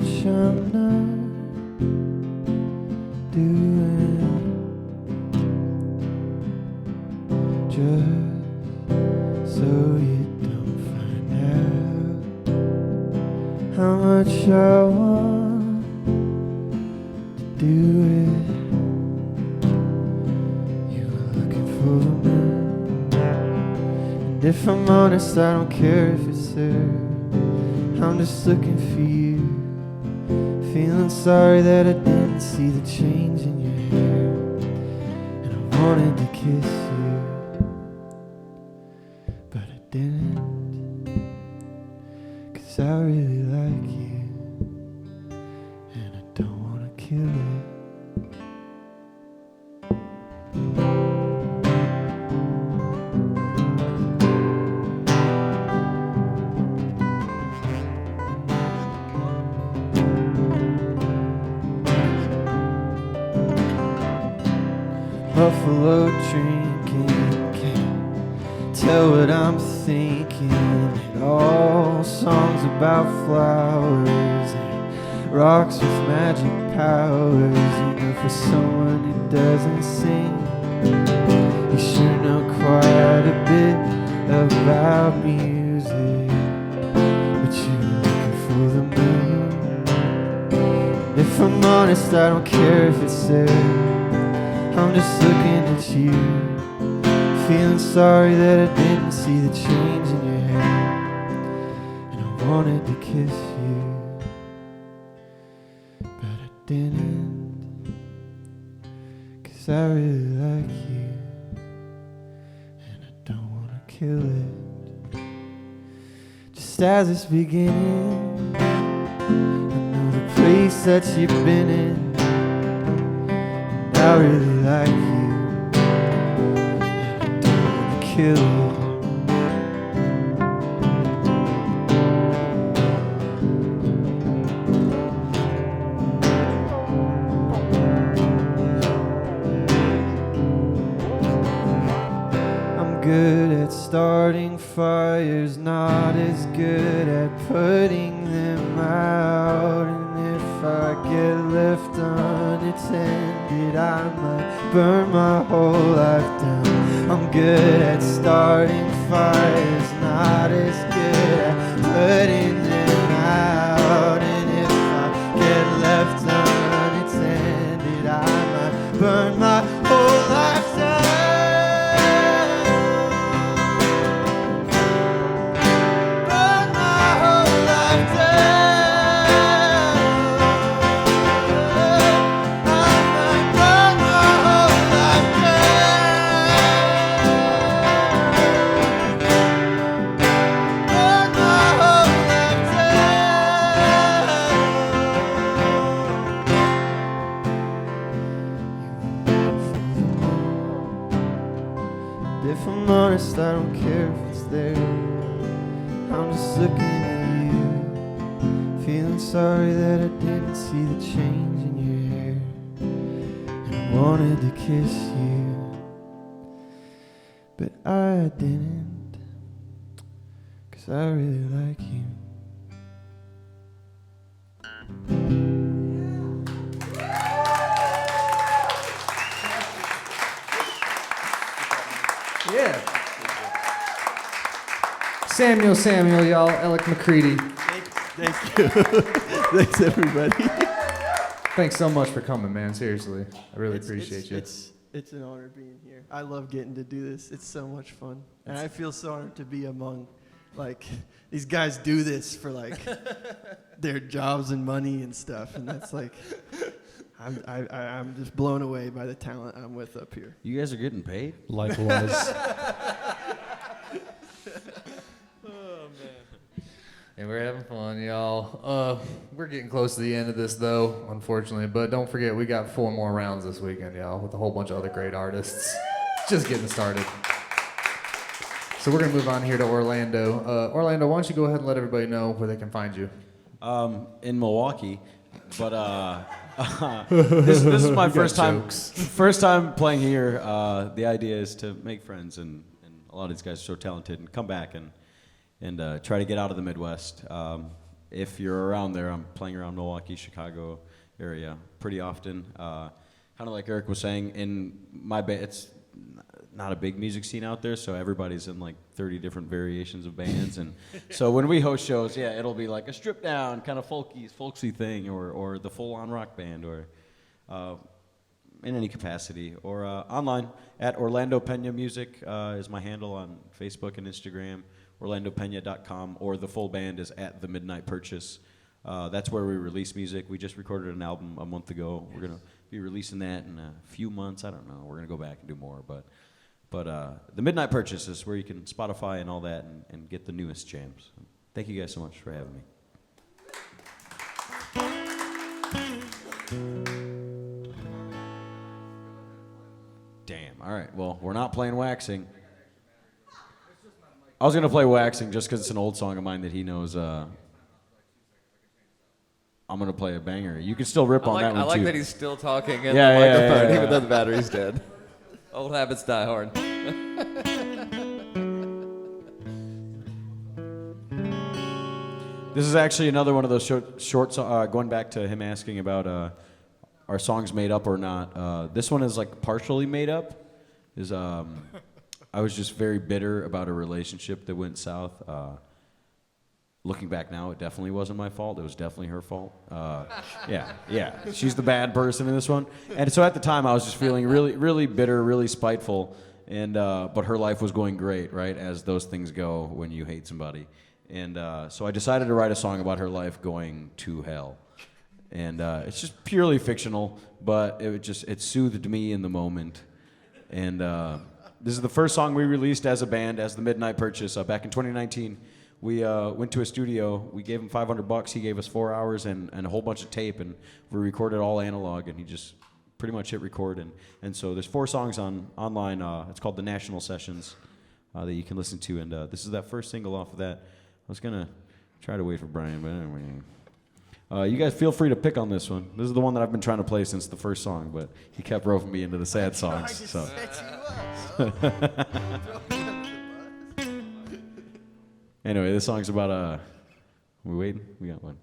much I'm not doing, just so you don't find out how much I want to do it. You were looking for me, and if I'm honest, I don't care if it's there. I'm just looking for you, feeling sorry that I didn't see the change in your hair, and I wanted to kiss you, but I didn't, 'cause I really like you, and I don't want to kill it. Buffalo drinking, can't tell what I'm thinking. It all songs about flowers and rocks with magic powers. You know, for someone who doesn't sing, you sure know quite a bit about music. But you're looking for the moon. And if I'm honest, I don't care if it's there. I'm just looking at you, feeling sorry that I didn't see the change in your hair, and I wanted to kiss you, but I didn't, 'cause I really like you, and I don't want to kill it. Just as it's beginning, I know the place that you've been in, I really like you, and I don't want to kill it. I'm good at starting fires, not as good at putting them out. And if I get left unattended, I might burn my whole life down. I'm good at starting fires, not as good at putting them out. And if I get left unattended, I might burn my whole life down. Burn my whole life down. I might burn my whole life down. Burn my whole life down. If I'm honest, I don't care if it's there. I'm just looking at you, feeling sorry that I didn't see the change in your hair, and I wanted to kiss you, but I didn't, 'cause I really like you. Yeah. Samuel, y'all. Alec McCready. Thank you. Thanks, everybody. Thanks so much for coming, man. Seriously. I really appreciate you. It's an honor being here. I love getting to do this. It's so much fun. And I feel so honored to be among, like, these guys do this for, like, their jobs and money and stuff. And that's, like, I'm just blown away by the talent I'm with up here. You guys are getting paid? Likewise. And we're having fun, y'all. We're getting close to the end of this, though, unfortunately. But don't forget, we got 4 more rounds this weekend, y'all, with a whole bunch of other great artists. Just getting started. So we're going to move on here to Orlando. Orlando, why don't you go ahead and let everybody know where they can find you? In Milwaukee, but this is my first time playing here. The idea is to make friends, and a lot of these guys are so talented, and come back and try to get out of the Midwest. if you're around there, I'm playing around Milwaukee, Chicago area pretty often. Kind of like Eric was saying, in my band, it's not a big music scene out there, so everybody's in like 30 different variations of bands, and so when we host shows, yeah, it'll be like a stripped down kind of folksy thing, or the full on rock band, or in any capacity, or online at Orlando Peña Music is my handle on Facebook and Instagram, orlandopeña.com, or the full band is at The Midnight Purchase. That's where we release music. We just recorded an album a month ago. We're gonna be releasing that in a few months. I don't know. We're gonna go back and do more, but The Midnight Purchase is where you can Spotify and all that and get the newest jams. Thank you guys so much for having me. Damn. All right. Well, we're not playing Waxing. I was going to play Waxing just because it's an old song of mine that he knows. I'm going to play a banger. You can still rip on that one, I like too. that he's still talking in Yeah, the yeah, microphone, yeah. even though the battery's dead. Old habits die hard. This is actually another one of those short going back to him asking about are songs made up or not. This one is like partially made up. I was just very bitter about a relationship that went south. Looking back now, it definitely wasn't my fault. It was definitely her fault. Yeah. She's the bad person in this one. And so at the time, I was just feeling really, really bitter, really spiteful. And but her life was going great, right? As those things go when you hate somebody. And so I decided to write a song about her life going to hell. And it's just purely fictional, but it soothed me in the moment. And this is the first song we released as a band, as the Midnight Purchase, back in 2019. We went to a studio. We gave him $500. He gave us 4 hours and a whole bunch of tape, and we recorded all analog. And he just pretty much hit record. And so there's 4 songs online. It's called the National Sessions that you can listen to. And this is that first single off of that. I was gonna try to wait for Bryan, but anyway. You guys feel free to pick on this one. This is the one that I've been trying to play since the first song, but he kept roping me into the sad songs. So. Anyway, this song's about we waiting? We got one.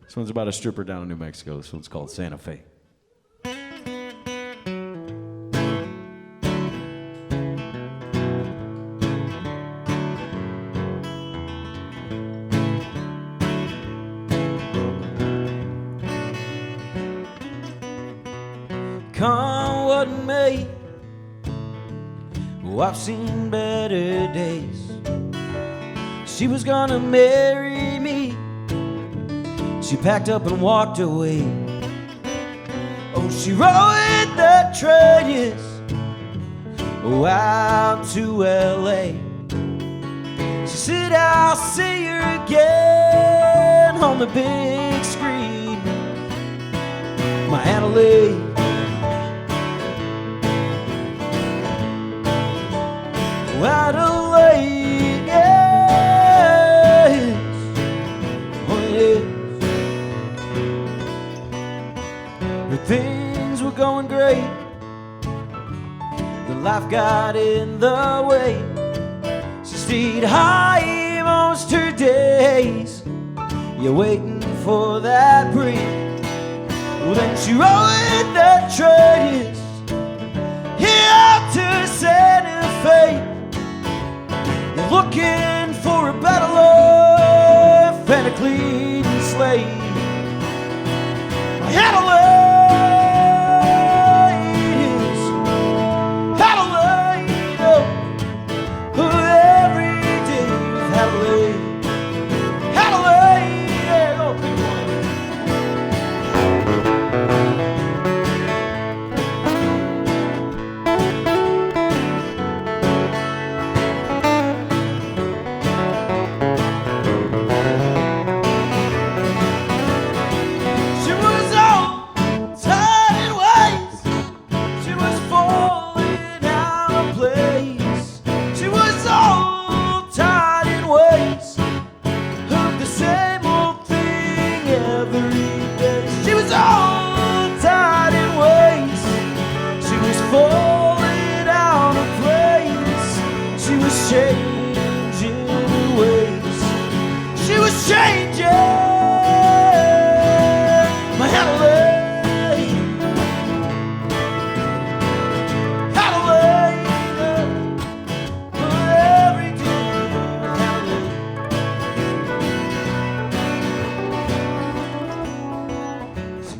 This one's about a stripper down in New Mexico. This one's called Santa Fe. Come what may, oh, I've seen better days. She was gonna marry me. She packed up and walked away. Oh, she rode the train, yes, oh, out to L.A. She said, I'll see her again on the big screen, my Adelaide. Adelaide, yes, oh yes. Her things were going great, the life got in the way. She stayed high most her days, you're waiting for that break. Well, then she rode the train, here out to Santa Fe. Looking for a better life and a clean slate. Adelaide, Adelaide, oh, every day with Adelaide, Adelaide, oh, big one. She was old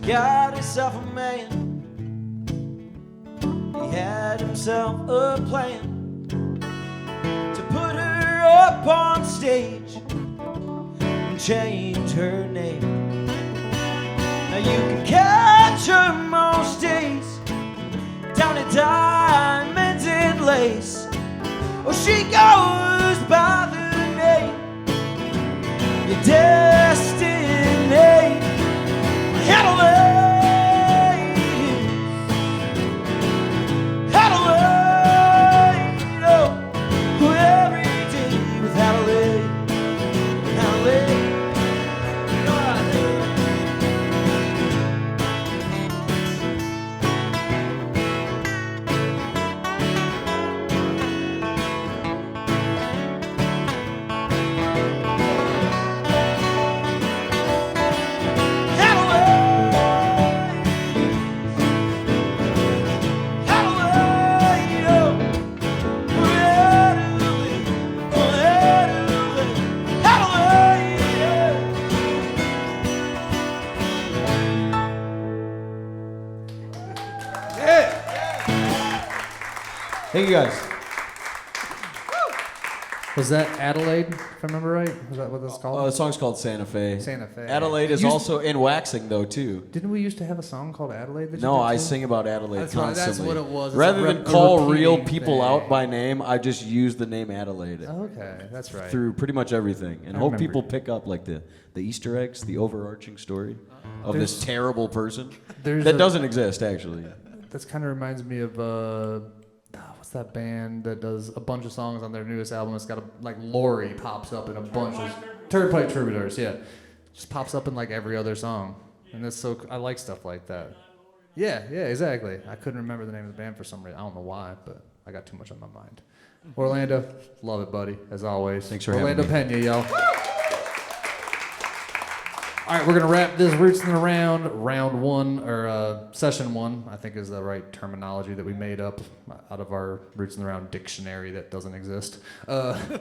got himself a man. He had himself a plan to put her up on stage and change her name. Now you can catch her most days down in diamonds and lace. Oh, she goes by the name your destiny. Adelaide, Adelaide, oh, every day with Adelaide, Adelaide. You know what I think? Thank you guys. Was that Adelaide, if I remember right? Was that what that's called? The song's called Santa Fe. Santa Fe. Adelaide is also in waxing, though, too. Didn't we used to have a song called Adelaide? That you No, did I too? sing about Adelaide That's right, constantly. that's what it was. It's Rather a than call real repeating people thing. out by name, I just use the name Adelaide Okay, that's right. through pretty much everything, and I hope remember. people pick up like the Easter eggs, the overarching story of this There's- terrible person there's that a- doesn't exist actually. That's kind of reminds me of what's that band that does a bunch of songs on their newest album? It's got like Lori pops up in a bunch of Turnpike Troubadours. Yeah, just pops up in like every other song, and that's so I like stuff like that. Yeah, exactly. I couldn't remember the name of the band for some reason. I don't know why, but I got too much on my mind. Orlando, love it, buddy, as always. Thanks for Orlando having Peña, y'all. All right, we're gonna wrap this Roots in the Round, round one, or session one, I think is the right terminology that we made up out of our Roots in the Round dictionary that doesn't exist. We're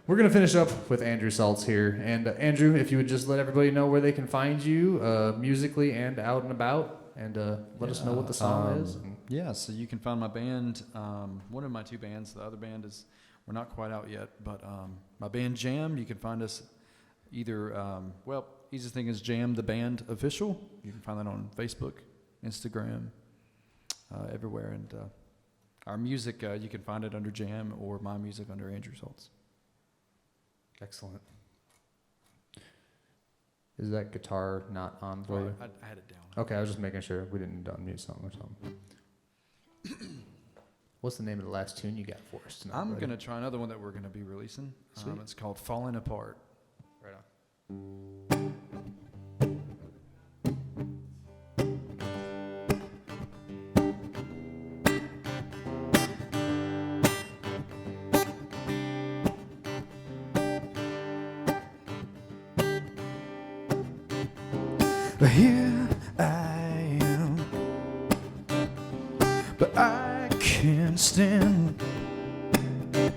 gonna finish up with Andrew Saltz here, and Andrew, if you would just let everybody know where they can find you musically and out and about, and let us know what the song is. Yeah, so you can find my band, one of my two bands. The other band is, we're not quite out yet, but my band Jam, you can find us either, easiest thing is Jam the Band Official. You can find that on Facebook, Instagram, everywhere. And our music, you can find it under Jam, or my music under Andrew Saltz. Excellent. Is that guitar not on for you? I had it down. Okay, I was just making sure we didn't need to unmute something or something. What's the name of the last tune you got for us tonight? I'm buddy? going to try another one that we're going to be releasing. Sweet. It's called Falling Apart. Right on. Here I am, but I can't stand the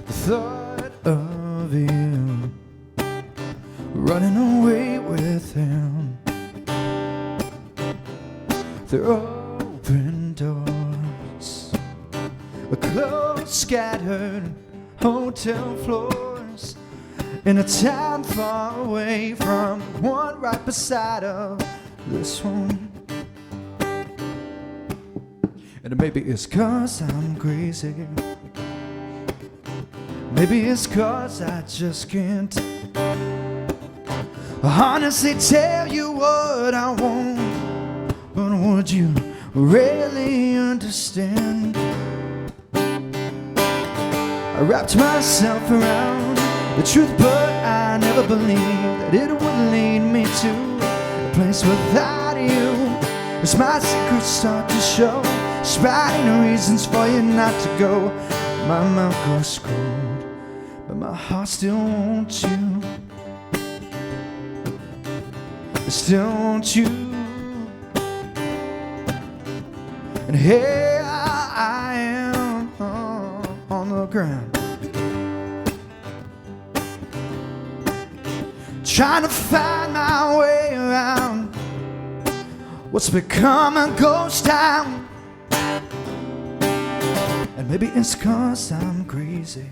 thought of you running away with him. There are open doors, closed, scattered hotel floors, in a town far away from the one right beside of this one. And maybe it's 'cause I'm crazy, maybe it's 'cause I just can't honestly tell you what I want. But would you really understand? I wrapped myself around the truth, but I never believed that it would lead me to a place without you. As my secrets start to show, sprouting reasons for you not to go. My mouth goes cold, but my heart still wants you. I still want you. And here I am on the ground, trying to find my way around what's become a ghost town. And maybe it's 'cause I'm crazy,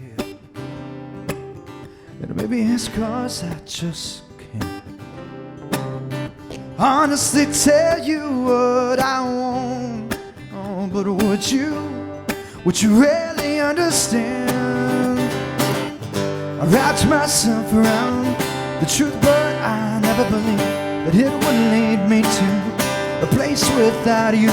and maybe it's 'cause I just can't honestly tell you what I want. Oh, but would you really understand? I wrapped myself around the truth, but I never believed that it would lead me to a place without you.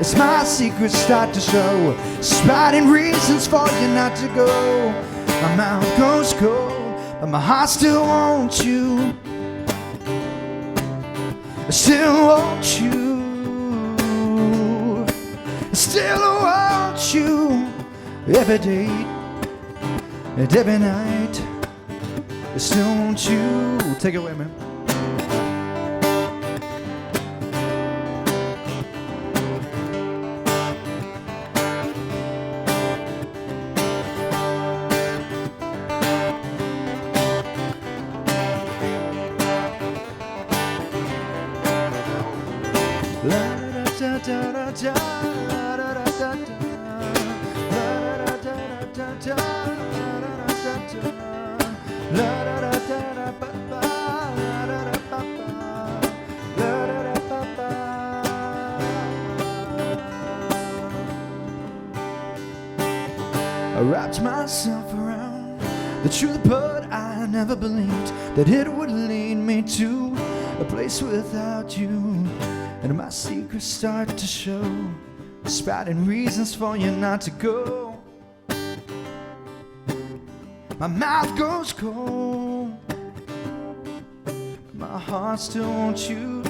It's my secrets start to show, spotting reasons for you not to go. My mouth goes cold, but my heart still wants you. I still want you. I still want you every day and every night. I still want you. Take it away, man. I wrapped myself around the truth, but I never believed that it would lead me to a place without you. And my secrets start to show, spouting reasons for you not to go. My mouth goes cold, my heart still wants you.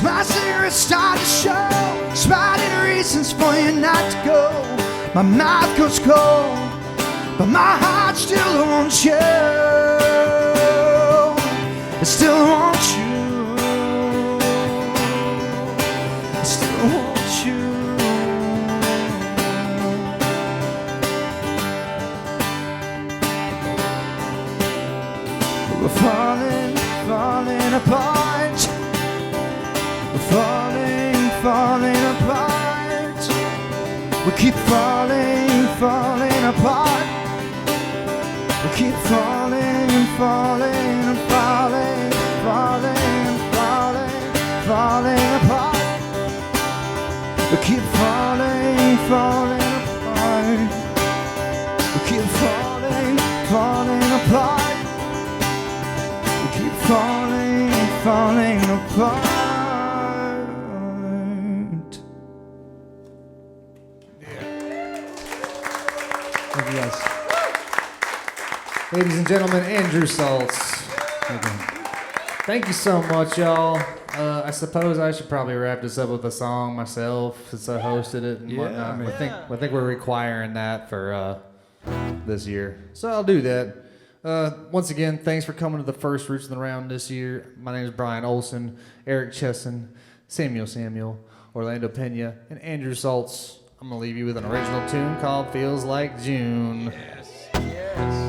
My secrets start to show, spotting reasons for you not to go. My mouth goes cold, but my heart still wants you. It still wants you. It still wants you. We're falling, falling apart. Falling apart. We keep falling apart. We keep falling apart. We keep falling apart. We keep falling apart. We keep falling apart. Yes. Ladies and gentlemen, Andrew Saltz. Thank you so much, y'all. I suppose I should probably wrap this up with a song myself since I hosted it and whatnot. I think we're requiring that for this year, so I'll do that. Once again, thanks for coming to the first Roots in the Round this year. My name is Bryan Olson, Eric Chesson, Samuel, Orlando Peña, and Andrew Saltz. I'm going to leave you with an original tune called Feels Like June. Yes.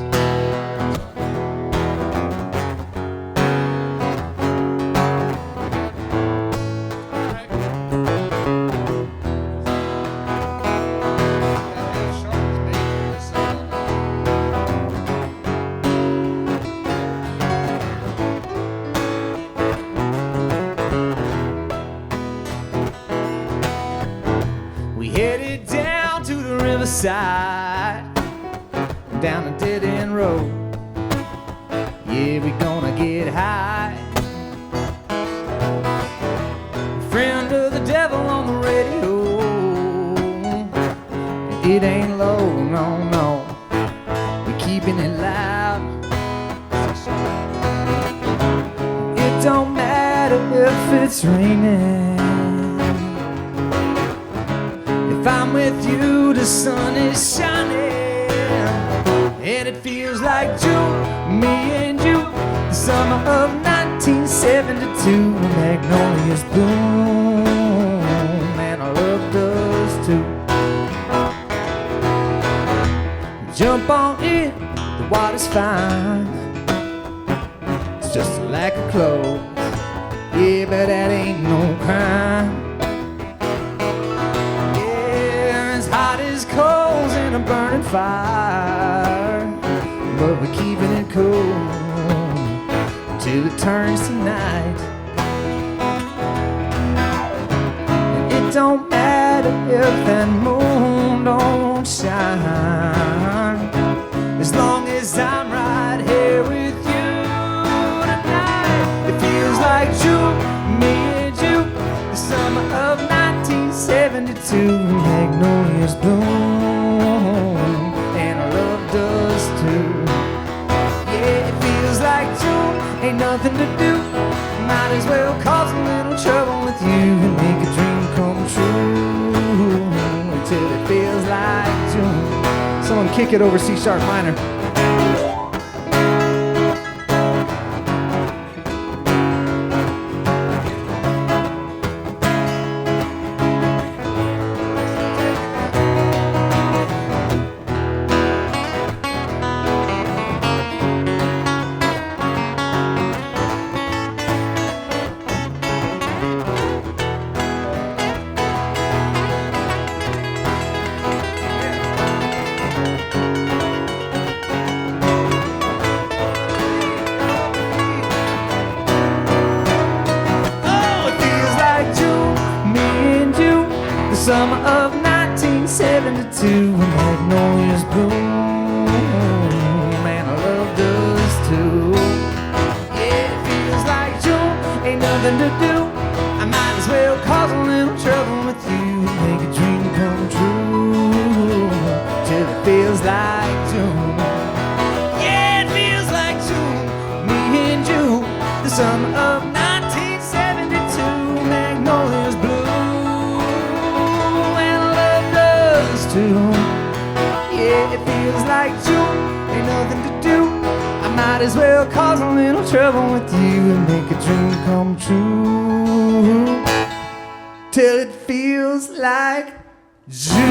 Side down a dead end road. Yeah, we gonna get high. Friend of the devil on the radio. It ain't low, no. We keeping it loud. It don't matter if it's raining. If I'm with you, the sun is shining, and it feels like June, me and you, the summer of 1972, when magnolias bloom, and our love does. on it, the water's fine. It's just a lack of clothes, yeah, but that ain't no crime. Yeah, as hot as coals in a burning fire, but we're keeping it cool till it turns to night. And it don't matter if that moon don't shine, as long as I'm right here with you tonight. It feels like June, me and you, the summer of 1972. Magnolias bloom, and our love does too. Yeah, it feels like June, ain't nothing to do. Might as well cause a little trouble with you and make a dream come true until it feels like June. Someone kick it over C sharp minor. Summer of 1972, when magnolias bloom, and our love does too. Yeah, it feels like June, ain't nothing to do. I might as well cause a little trouble with you, make a dream come true, till it feels like June. Yeah, it feels like June, me and you, the summer of 1972, magnolias bloom. Yeah, it feels like June, ain't nothing to do. I might as well cause a little trouble with you and make a dream come true till it feels like June.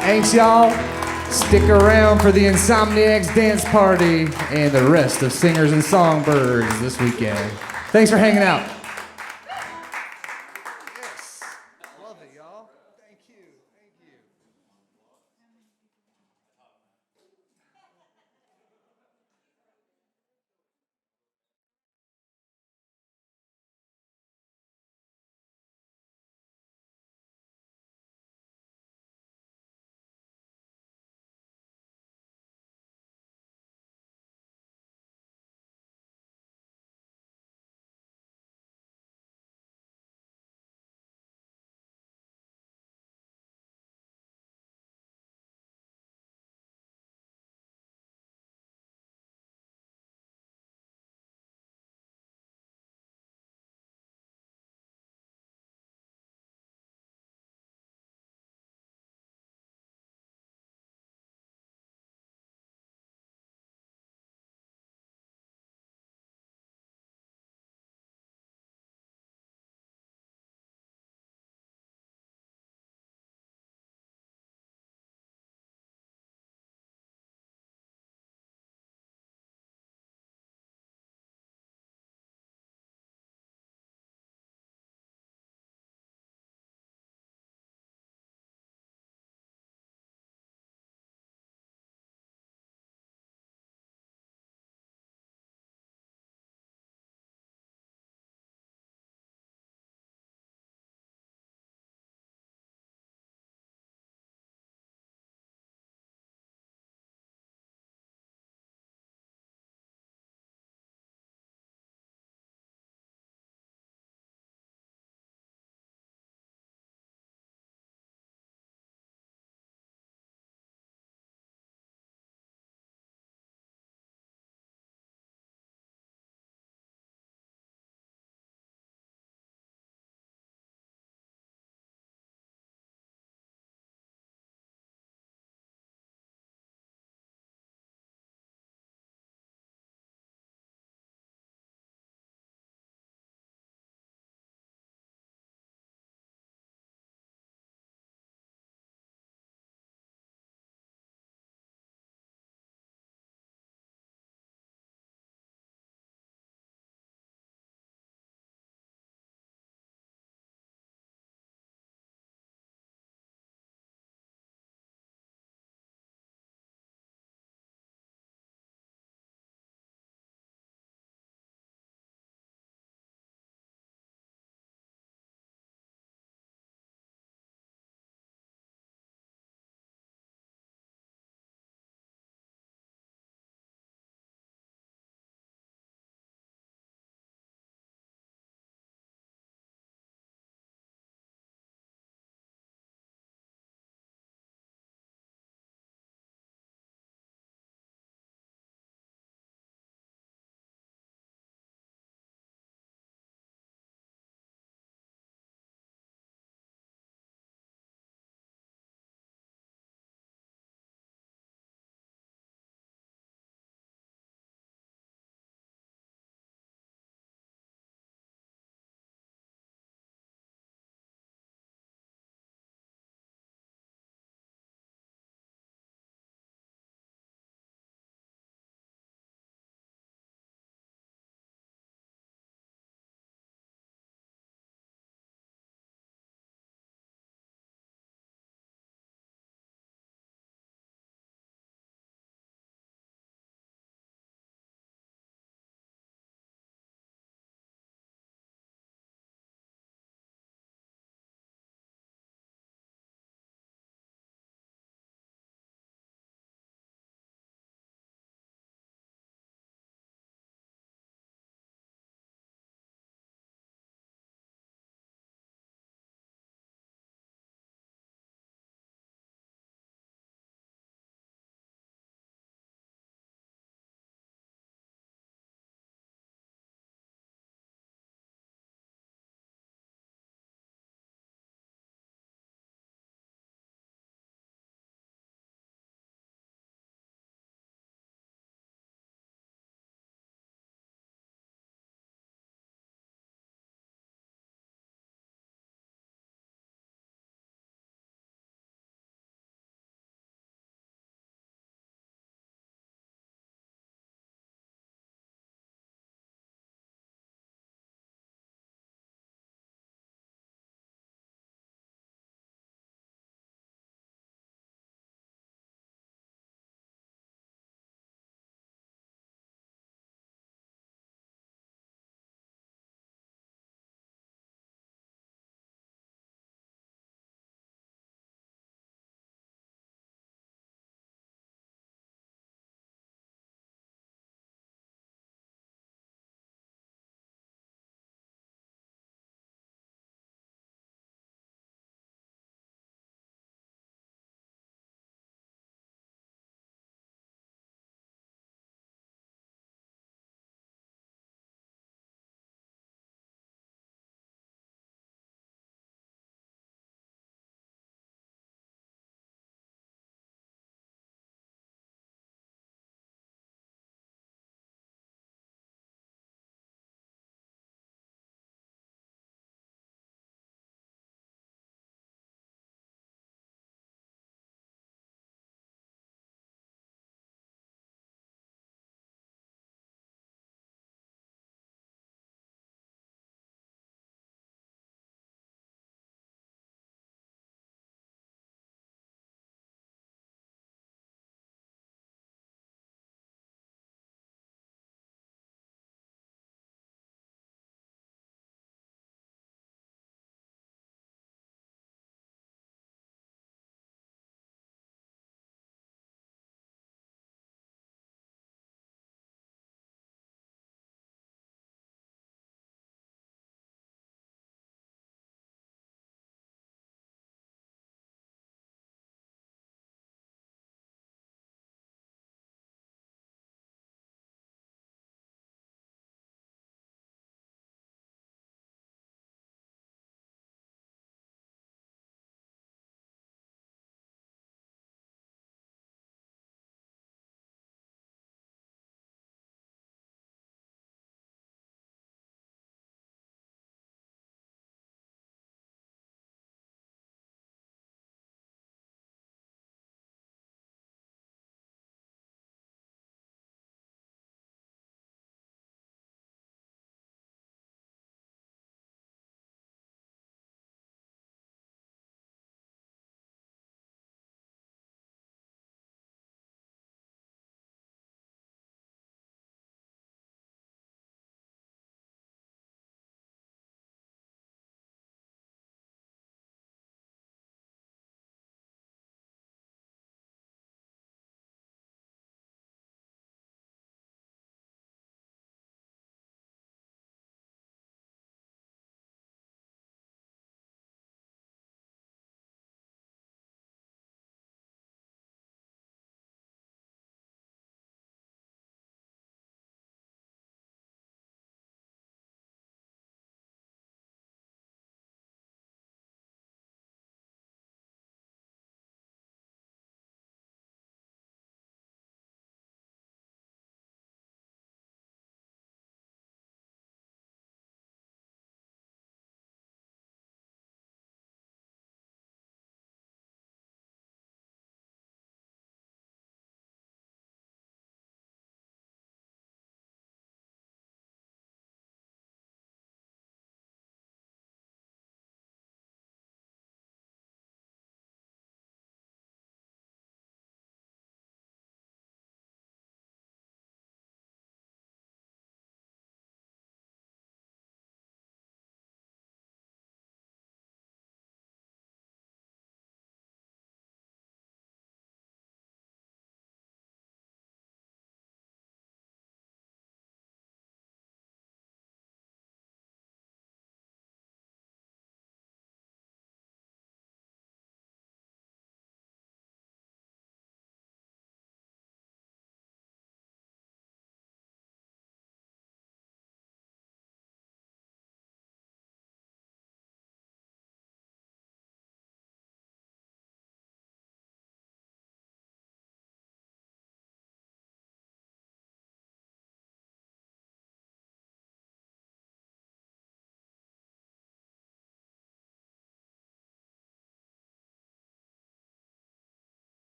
Thanks, y'all. Stick around for the Insomniacs dance party and the rest of Singers and Songbirds this weekend. Thanks for hanging out.